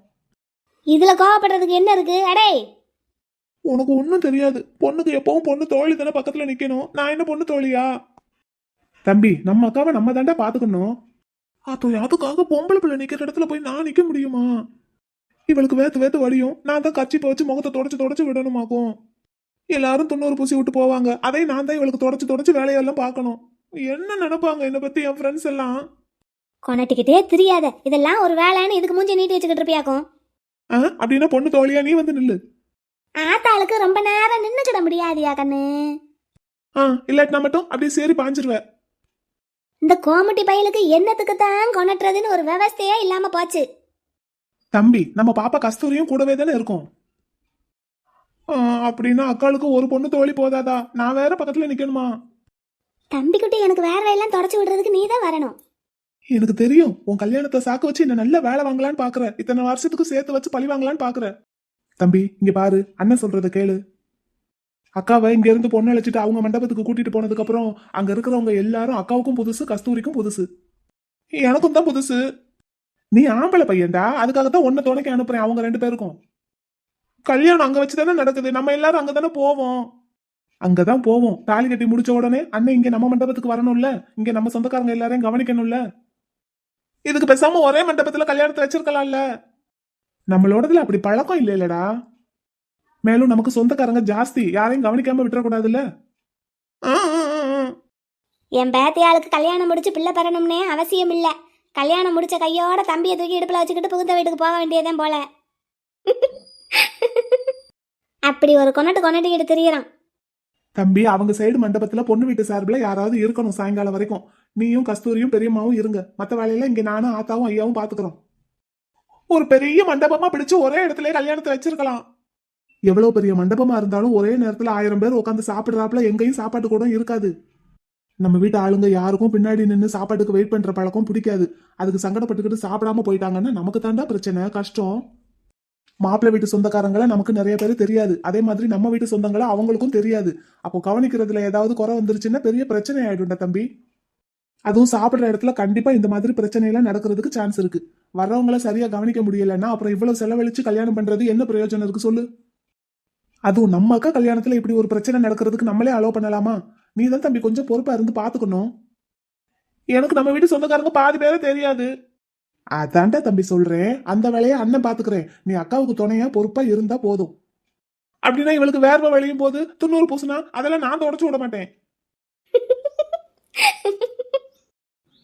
இதுல கோவப்படுறதுக்கு என்ன இருக்கு? அடே, உனக்கு ஒன்றும் தெரியாது. பொண்ணுக்கு எப்பவும் பொண்ணு தோழி தானே பக்கத்துல நிக்கணும். நான் என்ன பொண்ணு தோழியா? தம்பி, நம்ம அக்காவை நம்ம தாண்டா பாத்துக்கணும். அதுக்காக பொம்பளை பிள்ளை நிக்கிற இடத்துல போய் நான் நிக்க முடியுமா? இவளுக்கு வேத்து வேத்து வடியும். நான் தான் கட்சி வச்சு முகத்தை தொடச்சு விடணுமாக்கும். எல்லாரும் 90 பூசி விட்டு போவாங்க. அதை நான் தான் இவளுக்கு தொடச்சு வேலையெல்லாம் பார்க்கணும். என்ன நினைப்பாங்க என்னை பத்தி என் ஃப்ரெண்ட்ஸ் எல்லாம்? கொனட்டிக்கிட்டே தெரியாத. இதெல்லாம் ஒரு வேலைன்னு இதுக்கு மூஞ்சி நீட்டி வச்சுக்கிட்டு இருப்பியாக்கும். அப்படின்னா பொண்ணு தோழியா நீ வந்து நில்லு. ஆத்தாளுக்கு ரொம்ப நேரம் நின்னுக்கிட முடியாதியா கண்ணு. இல்லாட்டினா மட்டும் அப்படியே சேரி பாஞ்சிருவேன். இந்த கோமட்டி பயலுக்கு என்னத்துக்கு தான் கொனட்டுறதுன்னு ஒரு விவஸ்தையே இல்லாம போச்சு. தம்பி, நம்ம பாப்பா கஸ்தூரியும் கூடவே தானே இருக்கும். அப்படின்னா அக்காளுக்கு ஒரு பொண்ணு தோழி போதாதா? நான் வேற பக்கத்துல நிக்கணுமா? தம்பி குட்டி, எனக்கு வேற எல்லாம் தொடச்சு விடுறதுக்கு நீ தான் வரணும். எனக்கு தெரியும், உன் கல்யாணத்தை சாக்கு வச்சு என்ன நல்ல வேலை வாங்கலான்னு பாக்குற. இத்தனை வருஷத்துக்கு சேர்த்து வச்சு பழி வாங்கலான்னு பாக்குற. தம்பி, இங்க பாரு, அண்ணன் சொல்றத கேளு. அக்காவை இங்க இருந்து பொண்ணு அழைச்சிட்டு அவங்க மண்டபத்துக்கு கூட்டிட்டு போனதுக்கு அப்புறம் அங்க இருக்கிறவங்க எல்லாரும் அக்காவுக்கும் புதுசு, கஸ்தூரிக்கும் புதுசு, எனக்கும் தான் புதுசு. நீ ஆம்பளை பையன்டா, அதுக்காகத்தான் உன்னை துணைக்கு அனுப்புறேன் அவங்க 2 பேருக்கும். கல்யாணம் அங்க வச்சுதானே நடக்குது. நம்ம எல்லாரும் அங்கதானே போவோம். அங்கதான் போவோம். தாலி கட்டி முடிச்ச உடனே அண்ணன் இங்க நம்ம மண்டபத்துக்கு வரணும்ல. இங்க நம்ம சொந்தக்காரங்க எல்லாரையும் கவனிக்கணும்ல. இதுக்கு பேசாம ஒரே மண்டபத்துல கல்யாணத்தை வச்சிருக்கலாம்ல. நம்மளோடதுல அப்படி பழக்கம் இல்லைலடா. மேலும் நமக்கு சொந்தக்காரங்க ஜாஸ்தி, யாரையும் கவனிக்காம விட்டுறக்கூடாதுல்ல. என் பேத்தியாளுக்கு கல்யாணம் முடிச்சு பிள்ளை பெறணும்னே அவசியம் இல்ல. கல்யாணம் முடிச்ச கையோட தம்பியை தூக்கி இடுப்புல வச்சுக்கிட்டு புகுந்த வீட்டுக்கு போக வேண்டியதேன் போல. அப்படி ஒரு கொனட்டிக்கிட்டு திரியறான். தம்பி, அவங்க சைடு மண்டபத்துல பொண்ணு வீட்டு சார்பில் யாராவது இருக்கணும் சாயங்காலம் வரைக்கும். நீயும் கஸ்தூரியும் பெரியம்மாவும் இருங்க. மத்த வேலையில இங்க நானும் ஆத்தாவும் ஐயாவும் பாத்துக்கிறோம். ஒரு பெரிய மண்டபமா பிடிச்சு ஒரே இடத்துல கல்யாணத்தை வச்சிருக்கலாம். எவ்வளவு பெரிய மண்டபமா இருந்தாலும் ஒரே நேரத்துல 1000 பேர் உட்காந்து சாப்பிடுறாப்புல எங்கேயும் சாப்பாட்டு கூட இருக்காது. நம்ம வீட்டு ஆளுங்க யாருக்கும் பின்னாடி நின்று சாப்பாட்டுக்கு வெயிட் பண்ற பழக்கம் பிடிக்காது. அதுக்கு சங்கடப்பட்டுக்கிட்டு சாப்பிடாம போயிட்டாங்கன்னா நமக்கு தாண்டா பிரச்சனை, கஷ்டம். மாப்பிள்ளை வீட்டு சொந்தக்காரங்களை நமக்கு நிறைய பேர் தெரியாது. அதே மாதிரி நம்ம வீட்டு சொந்தங்களை அவங்களுக்கும் தெரியாது. அப்போ கவனிக்கிறதுல ஏதாவது குறை வந்துருச்சுன்னா பெரிய பிரச்சனை ஆயிடும்டா தம்பி. அதுவும் சாப்பிடுற இடத்துல கண்டிப்பா இந்த மாதிரி பிரச்சனை எல்லாம் நடக்கிறதுக்கு சான்ஸ் இருக்கு. வர்றவங்கள சரியா கவனிக்க முடியலன்னா அப்புறம் இவ்வளவு செலவழிச்சு கல்யாணம் பண்றது என்ன பிரயோஜனம் இருக்கு சொல்லு? அதுவும் நம்ம அக்கா கல்யாணத்துல இப்படி ஒரு பிரச்சனை நடக்கிறதுக்கு நம்மளே அலோவ் பண்ணலாமா? நீ தான் தம்பி கொஞ்சம் பொறுப்பா இருந்து பாத்துக்கணும். எனக்கு நம்ம வீட்டு சொந்தக்காரங்க பாதி பேரே தெரியாது. அதான்டா தம்பி சொல்றேன், அந்த வேலையை அண்ணன் பாத்துக்கிறேன். நீ அக்காவுக்கு துணையா பொறுப்பா இருந்தா போதும். அப்படின்னா இவளுக்கு வேர்வை வழியும் போது 90 பூசுனா அதெல்லாம் நான் தொடச்சு விட மாட்டேன்.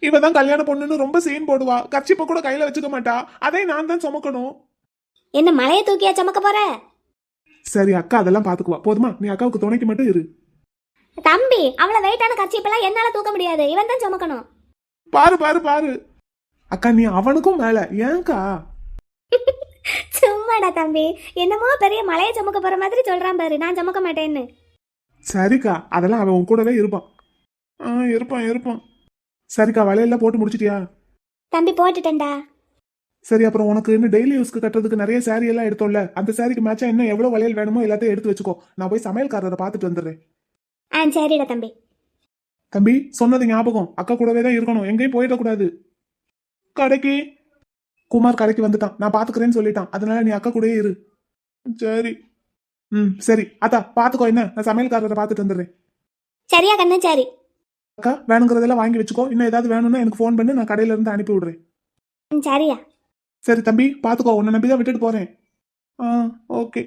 இவதான் கல்யாணம் பொண்ணுன்னு ரொம்ப சீன் போடுவா. கர்ச்சிப்ப கூட கையில வச்சுக்க மாட்டா. அதை நான் தான் சுமக்கணும். என்ன மலையை தூக்கியா சமக்க போற? சரி, அக்கா அதெல்லாம் பாத்துக்குவா. போதுமா? நீ அக்காவுக்கு துணைக்கு மட்டும் இரு. தம்பி, அவ்வளவு வெயிட்டான கர்ச்சிப்பெல்லாம் என்னால தூக்க முடியாது. இவன் தான் சுமக்கணும். பாரு பாரு பாரு அக்கா, நீ அவனுக்கும் மேல. ஏன்கா? சும்மாடா தம்பி, என்னமோ பெரிய மலையை சுமக்க போற மாதிரி சொல்றான் பாரு. நான் சுமக்க மாட்டேன்னு. சரிக்கா, அதெல்லாம் அவன் உன் கூடவே இருப்பான். இருப்பான். சரிக்கா, வலையெல்லாம் போட்டு முடிச்சிட்டியா? தம்பி, போட்டுட்டேன்டா. சரி, அப்புறம் உனக்கு இன்னும் டெய்லி யூஸ்க்கு கட்டுறதுக்கு நிறைய சாரி எல்லாம் எடுத்தோம்ல, அந்த சாரிக்கு மேட்சா இன்னும் எவ்வளவு வளையல் வேணுமோ எல்லாத்தையும் எடுத்து வச்சுக்கோ. நான் போய் சமையல்காரரை பார்த்துட்டு வந்துடுறேன். சரிடா தம்பி. தம்பி, சொன்னது ஞாபகம். அக்கா கூடவே தான் இருக்கணும், எங்கேயும் போயிடக்கூடாது. கடைக்கு குமார் கடைக்கு வந்துட்டான், நான் பாத்துக்கிறேன்னு சொல்லிட்டான். அதனால நீ அக்கா கூடயே இரு. சரி. சரி அத்தா, பாத்துக்கோ. என்ன, நான் சமையல்காரரை பார்த்துட்டு வந்துடுறேன். சரியா கண்ணு? சரி அக்கா, வேணுங்கிறதெல்லாம் வாங்கி வச்சுக்கோ. இன்னும் ஏதாவது வேணும்னா எனக்கு ஃபோன் பண்ணி நான் கடையில இருந்து அனுப்பி விடுறேன். சரியா? சரி தம்பி, பாத்துக்கோ. உன்னை நம்பி தான் விட்டுட்டு போறேன். ஓகே.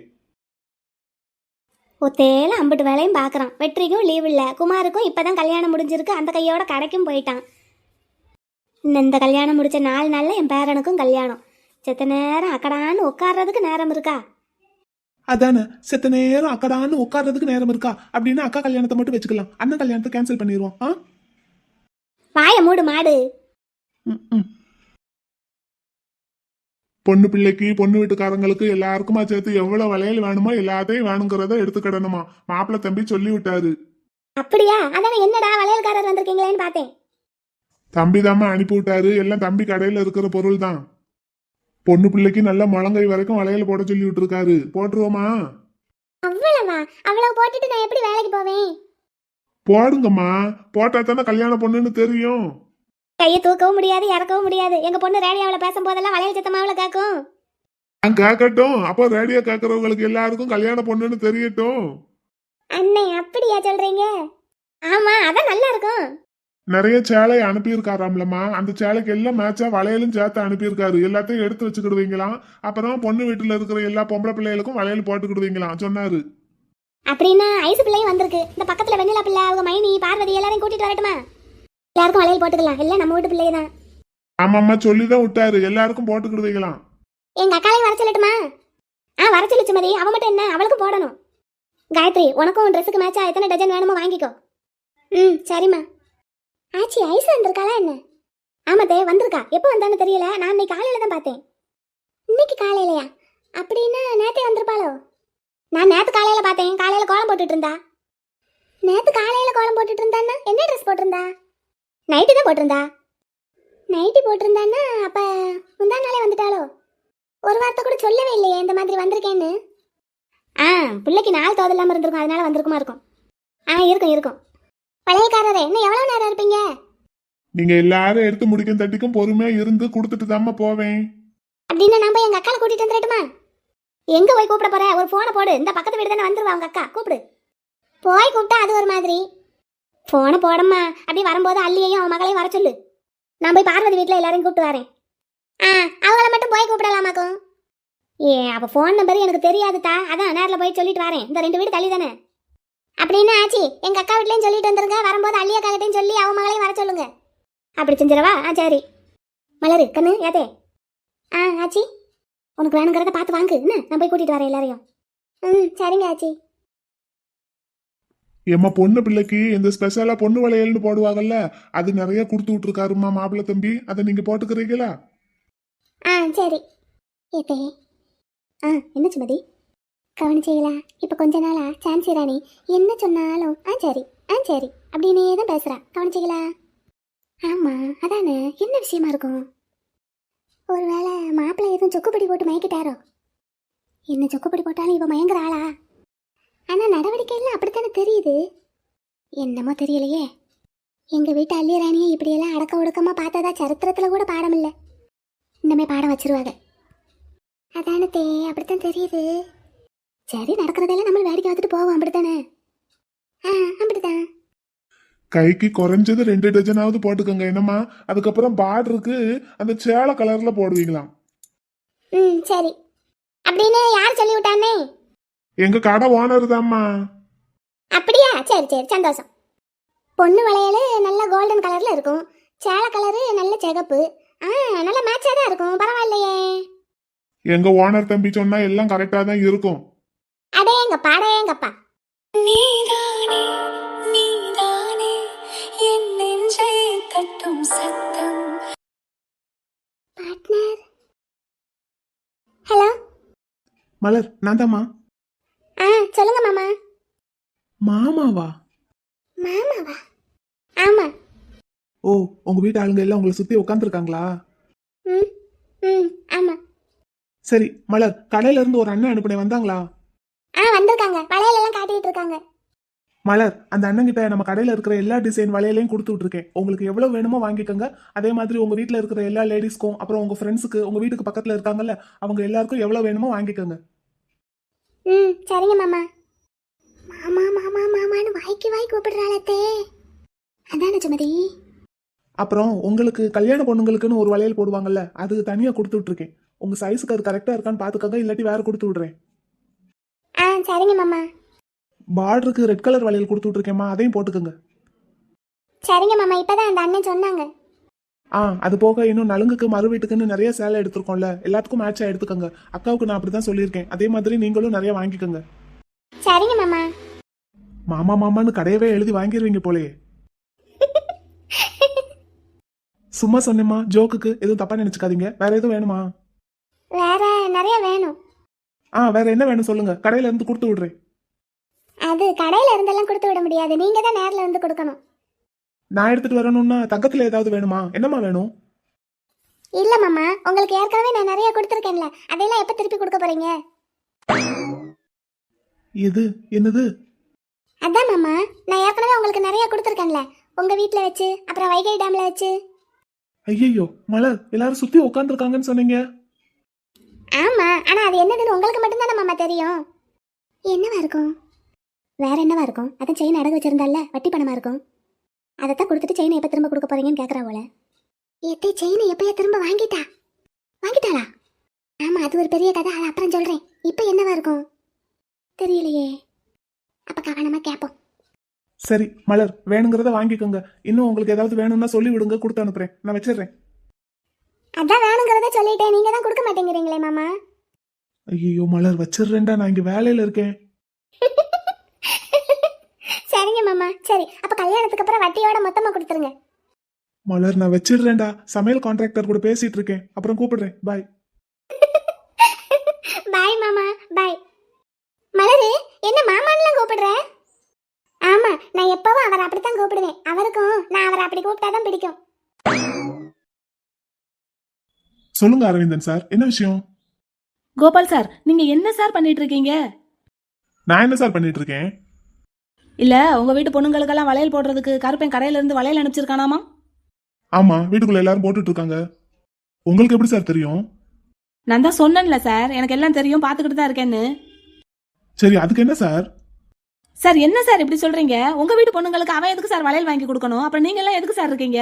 ஒத்தேல அம்பிட்டு வேலையும் பாக்குறான். வெற்றிக்கும் லீவ் இல்ல, குமாருக்கும் இப்பதான் கல்யாணம் முடிஞ்சிருக்கு. அந்த கையோட கடைக்கும் போயிட்டான். இந்த கல்யாணம் முடிச்ச 4 நாள்ல என் பேரனுக்கும் கல்யாணம். செத்த நேரம் அக்கடான்னு உட்கார்றதுக்கு நேரம் இருக்கா? அதானே செத்த நேரம் அக்கடான்னு உட்கார்றதுக்கு நேரம் இருக்கா அப்படின்னு அக்கா கல்யாணத்தை மட்டும் வச்சுக்கலாம், அண்ணன் கல்யாணத்தை கேன்சல் பண்ணிடுவோம். ஆ வாய மூடு மாடு. ம். பொண்ணு பிள்ளைக்கு பொண்ணு வீட்டுக்காரங்களுக்கு எல்லாருக்குமா சேர்த்து எவ்வளவு வளையல் வேணுமோ எல்லாத்தையும் வேணுங்கிறத எடுத்துக்கிடணுமா. மாப்பிள்ளை தம்பி சொல்லி விட்டாரு. அப்படியா? அதானே என்னடா வளையல்காரர் வந்திருக்கீங்களேன்னு பார்த்தேன். தம்பி தாம்மா அனுப்பி விட்டாரு. எல்லாம் தம்பி கடையில இருக்கிற பொருள் தான். பொண்ணு பிள்ளைக்கு நல்ல முழங்கை வரைக்கும் வளையல் போட சொல்லி விட்டுருக்காரு. போட்டுருவோமா? அவ்வளவா? அவ்வளவு போட்டுட்டு நான் எப்படி வேலைக்கு போவேன்? போடுங்கம்மா, போட்டா தானே கல்யாண பொண்ணுன்னு தெரியும். கையை தூக்கவும் முடியாது, இறக்கவும் முடியாது. எங்க பொண்ணு ரேடியோவில் பேசும் போதெல்லாம் வளையல் சத்தமாவில் கேட்கும். நான் கேட்கட்டும். அப்போ ரேடியோ கேட்கறவங்களுக்கு எல்லாருக்கும் கல்யாண பொண்ணுன்னு தெரியட்டும். அண்ணே அப்படியா சொல்றீங்க? ஆமா, அதான் நல்லா இருக்கும். நிறைய சேலை அனுப்பியிருக்காராம்லம்மா. அந்த சேலைக்கு எல்லாம் மேட்சா வளையலும் சேர்த்து அனுப்பியிருக்காரு. எல்லாத்தையும் எடுத்து வச்சுக்கிடுவீங்களாம். அப்புறம் பொண்ணு வீட்டுல இருக்கிற எல்லா பொம்பளை பிள்ளைகளுக்கும் வளையல் போட்டுக்கிடுவீங்களாம் சொன்னாரு. அப்படின்னா ஐசு பிள்ளையும் வந்திருக்கு. இந்த பக்கத்துல வெண்ணிலா பிள்ளை, அவங்க மைனி, பார்வதி எல்லாரையும் கூட்டிட்டு வரட்டுமா? எல்லாருக்கும் வளையல் போட்டுக்கலாம். இல்ல நம்ம வீட்டு பிள்ளைய தான். ஆமாம்மா, சொல்லிதான் விட்டாரு. எல்லாருக்கும் போட்டுக்கிடுவீங்களாம். எங்க அக்காலையும் வர சொல்லட்டுமா? வர சொல்லு சுமதி. அவ மட்டும் என்ன, அவளுக்கும் போடணும். காயத்ரி, உனக்கும் ட்ரெஸ்ஸுக்கு மேட்சா எத்தனை டஜன் வேணுமோ வாங்கிக்கோ. சரிம்மா. ஆச்சி ஐசு வந்திருக்காளா என்ன? ஆமாத்தே வந்திருக்கா. எப்போ வந்தான்னு தெரியல. நான் இன்னைக்கு காலையில தான் பார்த்தேன். இன்னைக்கு காலையிலயா? அப்படின்னா நேத்தே வந்திருப்பாளோ? நான் நேத்து காலையில பார்த்தேன். காலையில கோலம் போட்டுட்டு இருந்தா. நேத்து காலையில கோலம் போட்டுட்டு இருந்தான்னா என்ன ட்ரெஸ் போட்டிருந்தா? நைட்டு தான் போட்டிருந்தா. நைட்டி போட்டிருந்தான்னா அப்ப முந்தா நாளே வந்துட்டாளோ? ஒரு வார்த்தை கூட சொல்லவே இல்லையே இந்த மாதிரி வந்திருக்கேன்னு. பிள்ளைக்கு நாள் தோது இல்லாமல் இருந்திருக்கும், அதனால வந்திருக்குமா இருக்கும். இருக்கும். பழையக்காரரே, இன்னும் எவ்வளவு நேரம் இருப்பீங்க? நீங்க எல்லாரும் எடுத்து முடிக்கும் தட்டிக்கும் பொறுமையா இருந்து கொடுத்துட்டு தாம்மா போவேன். அப்படின்னா நான் போய் எங்க அக்காவை கூட்டிட்டு வந்துடட்டுமா? எங்க போய் கூப்பிட போற? ஒரு போனை போடு. இந்த பக்கத்து வீடு தானே வந்துருவா உங்க அக்கா. கூப்பிடு. போய் கூப்பிட்டா அது ஒரு மாதிரி. போனை போடம்மா. அப்படி வரும்போது அள்ளியையும் அவன் மகளையும் வர சொல்லு. நான் போய் பார்வதி வீட்டில் எல்லாரையும் கூப்பிட்டு வரேன். அவங்கள மட்டும் போய் கூப்பிடலாமாக்கும்? அப்போ ஃபோன் நம்பர் எனக்கு தெரியாதுதா. அதான் நேரில் போய் சொல்லிட்டு வரேன். இந்த 2 வீடு தள்ளி தானே. அப்படின்னு ஆச்சி எங்க அக்கா வீட்லையும் சொல்லிட்டு வந்துருங்க. வரும்போது அள்ளி அக்காக்கிட்டையும் சொல்லி அவன் மகளையும் வர சொல்லுங்க. அப்படி செஞ்சிடவா? சரி. மலரு கண்ணு யாதே. ஆச்சி உனக்கு வேணுங்கிறத பார்த்து வாங்கு. என்ன, நான் போய் கூட்டிட்டு வரேன் எல்லாரையும். சரிங்க ஆச்சி. ஏம்மா, பொண்ணு பிள்ளைக்கு இந்த ஸ்பெஷலா பொண்ணு வளையல்னு போடுவாங்கல்ல, அது நிறைய கொடுத்து விட்டுருக்காருமா மாப்பிள்ளை தம்பி. அதை நீங்க போட்டுக்கிறீங்களா? சரி. ஏத்தே. என்ன சுமதி கவனிச்சீங்களா? இப்போ கொஞ்ச நாளா சான்சி ராணி என்ன சொன்னாலும் சரி சரி அப்படின்னே தான் பேசுறா. கவனிச்சீங்களா? ஆமா, அதானே. என்ன விஷயமா இருக்கும்? ஒருவேளை மாப்பிள்ளை எதுவும் சொக்குப்படி போட்டு மயக்கிட்டாரோ? என்ன சொக்குப்படி போட்டாலும் இவ மயங்குற ஆளா? ஆனா நடவடிக்கையெல்லாம் அப்படித்தானே தெரியுது. என்னமோ தெரியலையே. எங்க வீட்டு அள்ளி ராணியை இப்படியெல்லாம் அடக்க ஒடுக்கமா பார்த்ததா சரித்திரத்துல கூட பாடம் இல்லை. இன்னமே பாடம் வச்சிருவாங்க. அதானத்தே, அப்படித்தான் தெரியுது. சரி, நடக்கிறதெல்லாம் நம்ம வேடிக்கை பார்த்துட்டு போவோம். அப்படித்தானே? அப்படித்தான். கைக்கு குறைஞ்சது 2 டஜனாவது போட்டுக்கோங்க. என்னம்மா, அதுக்கப்புறம் பார்டருக்கு அந்த சேலை கலர்ல போடுவீங்களாம். சரி. அப்படின்னு யார் சொல்லி விட்டானே? எங்க கடை ஓனர் தாம்மா. அப்படியா? சரி சரி, சந்தோஷம். பொண்ணு வளையல் நல்ல கோல்டன் கலர்ல இருக்கும். சேலை கலரு நல்ல சிகப்பு. நல்ல மேட்சா தான் இருக்கும். பரவாயில்லையே. எங்க ஓனர் தம்பி சொன்னா எல்லாம் கரெக்டா தான் இருக்கும். அடேங்கப்பா. நீதானே நீதானே என் நெஞ்சை தட்டும் சத்தம். பார்ட்னர். ஹலோ மலர், நான் தாம்மா. சொல்லுங்க மாமா. மாமாவா? மாமாவா? ஆமா. ஓ, உங்க வீட்டு ஆளுங்க எல்லாம் உங்களை சுத்தி உட்காந்துருக்காங்களா? ஆமா. சரி மலர், கடையில இருந்து ஒரு அண்ணன் அனுப்பினே வந்தாங்களா? வந்திருக்காங்க. வளையல் எல்லாம் காட்டிட்டு இருக்காங்க. மலர், அந்த அண்ணன் கிட்ட நம்ம கடையில இருக்கிற எல்லா டிசைன் வளையலையும் கொடுத்து விட்டுருக்கேன். உங்களுக்கு எவ்வளவு வேணுமோ வாங்கிக்கோங்க. அதே மாதிரி உங்க வீட்டுல இருக்கிற எல்லா லேடிஸ்க்கும், அப்புறம் உங்க ஃப்ரெண்ட்ஸுக்கு, உங்க வீட்டுக்கு பக்கத்துல இருக்காங்கல்ல, அவங்க எல்லாருக்கும் எவ்வளவு வேணுமோ வாங்கிக்கோங்க. சரிங்க மாமா. மாமா மாமா மாமான்னு வாய்க்கு வாய் கூப்பிடுறாளத்தே. அதான சுமதி. அப்புறம் உங்களுக்கு கல்யாண பொண்ணுங்களுக்குன்னு ஒரு வளையல் போடுவாங்கல்ல, அது தனியா கொடுத்து விட்டுருக்கேன். உங்க சைஸுக்கு அது கரெக்டா இருக்கான்னு பாத்துக்கோங்க. இல்லாட்டி வேற கொடுத்து விடுறேன். சரிங்க மாமா. பார்டருக்கு ரெட் கலர் வளையல் கொடுத்து விட்டுருக்கேம்மா, அதையும் போட்டுக்கோங்க. சரிங்க மாமா. இப்பதான் அந்த அண்ணன் சொன்னாங்க. அது போக இன்னும் நலுங்குக்கு மறு வீட்டுக்குன்னு நிறைய சேலை எடுத்திருக்கோம்ல, எல்லாத்துக்கும் மேட்சா எடுத்துக்கோங்க. அக்காவுக்கு நான் அப்படிதான் சொல்லியிருக்கேன். அதே மாதிரி நீங்களும் நிறைய வாங்கிக்கோங்க. சரிங்க மாமா. மாமா மாமான்னு கடையவே எழுதி வாங்கிடுவீங்க போலயே. சும்மா சொன்னேம்மா, ஜோக்குக்கு. எதுவும் தப்பா நினைச்சுக்காதீங்க. வேற எதுவும் வேணுமா? வேற நிறைய வேணும். வேற என்ன வேணும் சொல்லுங்க, கடையில இருந்து கொடுத்து விடுறேன். அது கடையில இருந்தெல்லாம் கொடுத்து விட முடியாது, நீங்க தான் நேர்ல வந்து கொடுக்கணும். நான் எடுத்துட்டு வரணும்னா தங்கத்துல ஏதாவது வேணுமா? என்னம்மா வேணும்? இல்ல மாமா, உங்களுக்கு ஏற்கனவே நான் நிறைய கொடுத்துருக்கேன்ல, அதையெல்லாம் எப்ப திருப்பி கொடுக்க போறீங்க? எது என்னது? அதான் மாமா, நான் ஏற்கனவே உங்களுக்கு நிறைய கொடுத்துருக்கேன்ல, உங்க வீட்ல வச்சு, அப்புறம் வைகை டேம்ல வச்சு. ஐயோ மலர், எல்லாரும் சுத்தி உட்காந்துருக்காங்கன்னு சொன்னீங்க. ஆமா, ஆனா அது என்னதுன்னு உங்களுக்கு மட்டும்தானே மாமா தெரியும். என்னவா இருக்கும்? வேற என்னவா இருக்கும்? அதான் செயின் அடகு வச்சிருந்தால, வட்டி பணமா இருக்கும். அதைத்தான் கொடுத்துட்டு செயினை எப்ப திரும்ப கொடுக்க போறீங்கன்னு கேக்குறா போல. எத்தே செயினை எப்பயா திரும்ப வாங்கிட்டாளா? ஆமா, அது ஒரு பெரிய கதை, அதை அப்புறம் சொல்றேன். இப்ப என்னவா இருக்கும் தெரியலையே, அப்ப கவனமா கேப்போம். சரி மலர், வேணுங்கிறத வாங்கிக்கோங்க. இன்னும் உங்களுக்கு ஏதாவது வேணும்னா சொல்லி விடுங்க, கொடுத்து அனுப்புறேன். நான் வச்சிடுறேன். அதான் வேணுங்கிறத சொல்லிட்டேன், நீங்க தான் கொடுக்க மாட்டேங்கிறீங்களே மாமா. ஐயோ மலர், வச்சிடுறேன்டா, நான் இங்க வேலையில இருக்கேன். சரிங்க மாமா, சரி, அப்ப கல்யாணத்துக்கு அப்புறம் வட்டியோட மொத்தமா கொடுத்துருங்க. மலர், நான் வச்சிடுறேன்டா. சமையல் கான்ட்ராக்டர் கூட பேசிட்டு இருக்கேன், அப்புறம் கூப்பிடுறேன். பாய். பாய் மாமா, பாய். மலரு, என்ன மாமான்லாம் கூப்பிடுற? ஆமா, நான் எப்பவும் அவரை அப்படித்தான் கூப்பிடுவேன். அவருக்கும் நான் அவரை அப்படி கூப்பிட்டாதான் பிடிக்கும். சொல்லுங்க அரவிந்தன் சார், என்ன விஷயம்? கோபால் சார், நீங்க என்ன சார் பண்ணிட்டு இருக்கீங்க? நான் என்ன சார் பண்ணிட்டு இருக்கேன்? இல்ல, உங்க வீட்டு பொண்ணுங்களுக்கெல்லாம் வளையல் போடுறதுக்கு கருப்பன் கடையில இருந்து வளையல் அனுப்பிச்சிருக்கானாமா? ஆமா, வீட்டுக்குள்ள எல்லாரும் போட்டுட்டு இருக்காங்க. உங்களுக்கு எப்படி சார் தெரியும்? நான் தான் சொன்னேன்ல சார், எனக்கு எல்லாம் தெரியும், பாத்துக்கிட்டு தான் இருக்கேன்னு. சரி, அதுக்கு என்ன சார்? சார் என்ன சார் இப்படி சொல்றீங்க? உங்க வீட்டு பொண்ணுங்களுக்கு அவன் எதுக்கு சார் வளையல் வாங்கி கொடுக்கணும்? அப்புறம் நீங்க எல்லாம் எதுக்கு சார் இருக்கீங்க?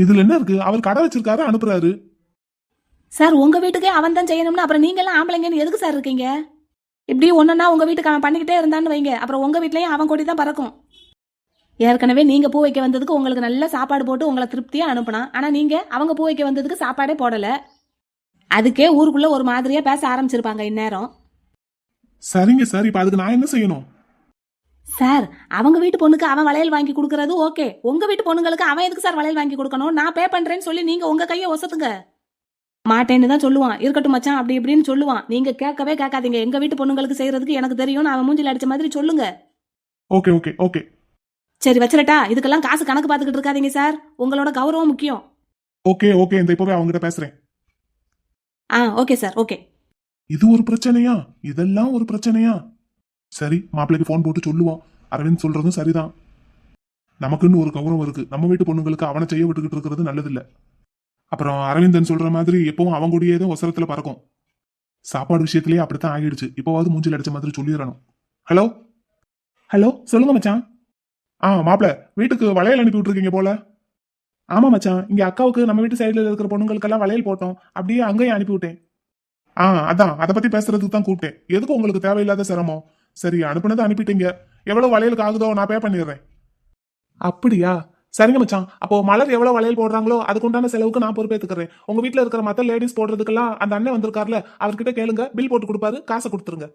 இதுல என்ன இருக்கு? அவர் கடை வச்சிருக்காரு, அனுப்புறாரு. சார் உங்க வீட்டுக்கே அவன் தான் செய்யணும்னு அப்புறம் நீங்க எல்லாம் ஆம்பளைங்கன்னு எதுக்கு சார் இருக்கீங்க? இப்படி ஒண்ணுன்னா உங்க வீட்டுக்கு அவன் பண்ணிக்கிட்டே இருந்தான்னு வைங்க, அப்புறம் உங்க வீட்லயும் அவன் கொடி தான் பறக்கும். ஏற்கனவே நீங்க பூ வைக்க வந்ததுக்கு உங்களுக்கு நல்ல சாப்பாடு போட்டு உங்களை திருப்தியா அனுப்புனான். ஆனா நீங்க அவங்க பூ வைக்க வந்ததுக்கு சாப்பாடே போடல. அதுக்கே ஊருக்குள்ள ஒரு மாதிரியா பேச ஆரம்பிச்சிருப்பாங்க இந்நேரம். சரிங்க சார், இப்ப அதுக்கு நான் என்ன செய்யணும்? சார், அவங்க வீட்டு பொண்ணுக்கு அவன் வளையல் வாங்கி கொடுக்கறது ஓகே, உங்க வீட்டு பொண்ணுங்களுக்கு அவன் எதுக்கு சார் வளையல் வாங்கி கொடுக்கணும்? நான் பே பண்றேன்னு சொல்லி நீங்க உங்க கையை ஒசத்துங்க. மாட்டேன்னு தான் சொல்லுவான், இருக்கட்டும் மச்சான் அப்படி இப்படின்னு சொல்லுவான். நீங்க கேட்கவே கேட்காதீங்க. எங்க வீட்டு பொண்ணுங்களுக்கு செய்யறதுக்கு எனக்கு தெரியும், அவன் மூஞ்சில அடிச்ச மாதிரி சொல்லுங்க. Okay okay okay. சரி வச்சிரட்டா? இதுக்கெல்லாம் காசு கணக்கு பார்த்துக்கிட்டு இருக்காதீங்க சார், உங்களோட கௌரவம் முக்கியம். ஓகே ஓகே, இந்த இப்பவே அவங்ககிட்ட பேசுறேன். Okay sir, okay. இது ஒரு பிரச்சனையா? இதெல்லாம் ஒரு பிரச்சனையா? சரி, மாப்பிள்ளைக்கு போன் போட்டு சொல்லுவோம். அரவிந்த் சொல்றதும் சரிதான். நமக்குன்னு ஒரு கௌரவம் இருக்கு. நம்ம வீட்டு பொண்ணுங்களுக்கு அவனை செய்ய விட்டுக்கிட்டு இருக்கிறது நல்லதில்ல. அப்புறம் அரவிந்தன் சொல்ற மாதிரி எப்பவும் அவங்க கூடயே தான் ஒசரத்துல பறக்கும். சாப்பாடு விஷயத்திலேயே அப்படித்தான் ஆகிடுச்சு. இப்போவாவது மூஞ்சில் அடிச்ச மாதிரி சொல்லிடணும். ஹலோ ஹலோ, சொல்லுங்க மச்சான். மாப்பிள்ள, வீட்டுக்கு வளையல் அனுப்பி விட்டுருக்கீங்க போல. ஆமா மச்சான், இங்க அக்காவுக்கு நம்ம வீட்டு சைடுல இருக்கிற பொண்ணுங்களுக்கெல்லாம் வளையல் போட்டோம், அப்படியே அங்கேயும் அனுப்பி விட்டேன். அதான் அதை பத்தி பேசுறதுக்கு தான் கூப்பிட்டேன். எதுக்கு உங்களுக்கு தேவையில்லாத சிரமம்? சரி, அனுப்புனதை அனுப்பிட்டீங்க. எவ்வளவு வளையலுக்கு ஆகுதோ நான் பே பண்ணிடுறேன். அப்படியா? சரிங்க மச்சான். அப்போ மலர் எவ்வளவு வளையல் போடுறாங்களோ அதுக்குண்டான செலவுக்கு நான் பொறுப்பேற்றுக்கிறேன். உங்க வீட்டுல இருக்கிற மத்த லேடிஸ் போடுறதுக்கெல்லாம் அந்த அண்ணன் வந்திருக்காருல, அவர்கிட்ட கேளுங்க, பில் போட்டு கொடுப்பாரு, காசை கொடுத்துருங்க.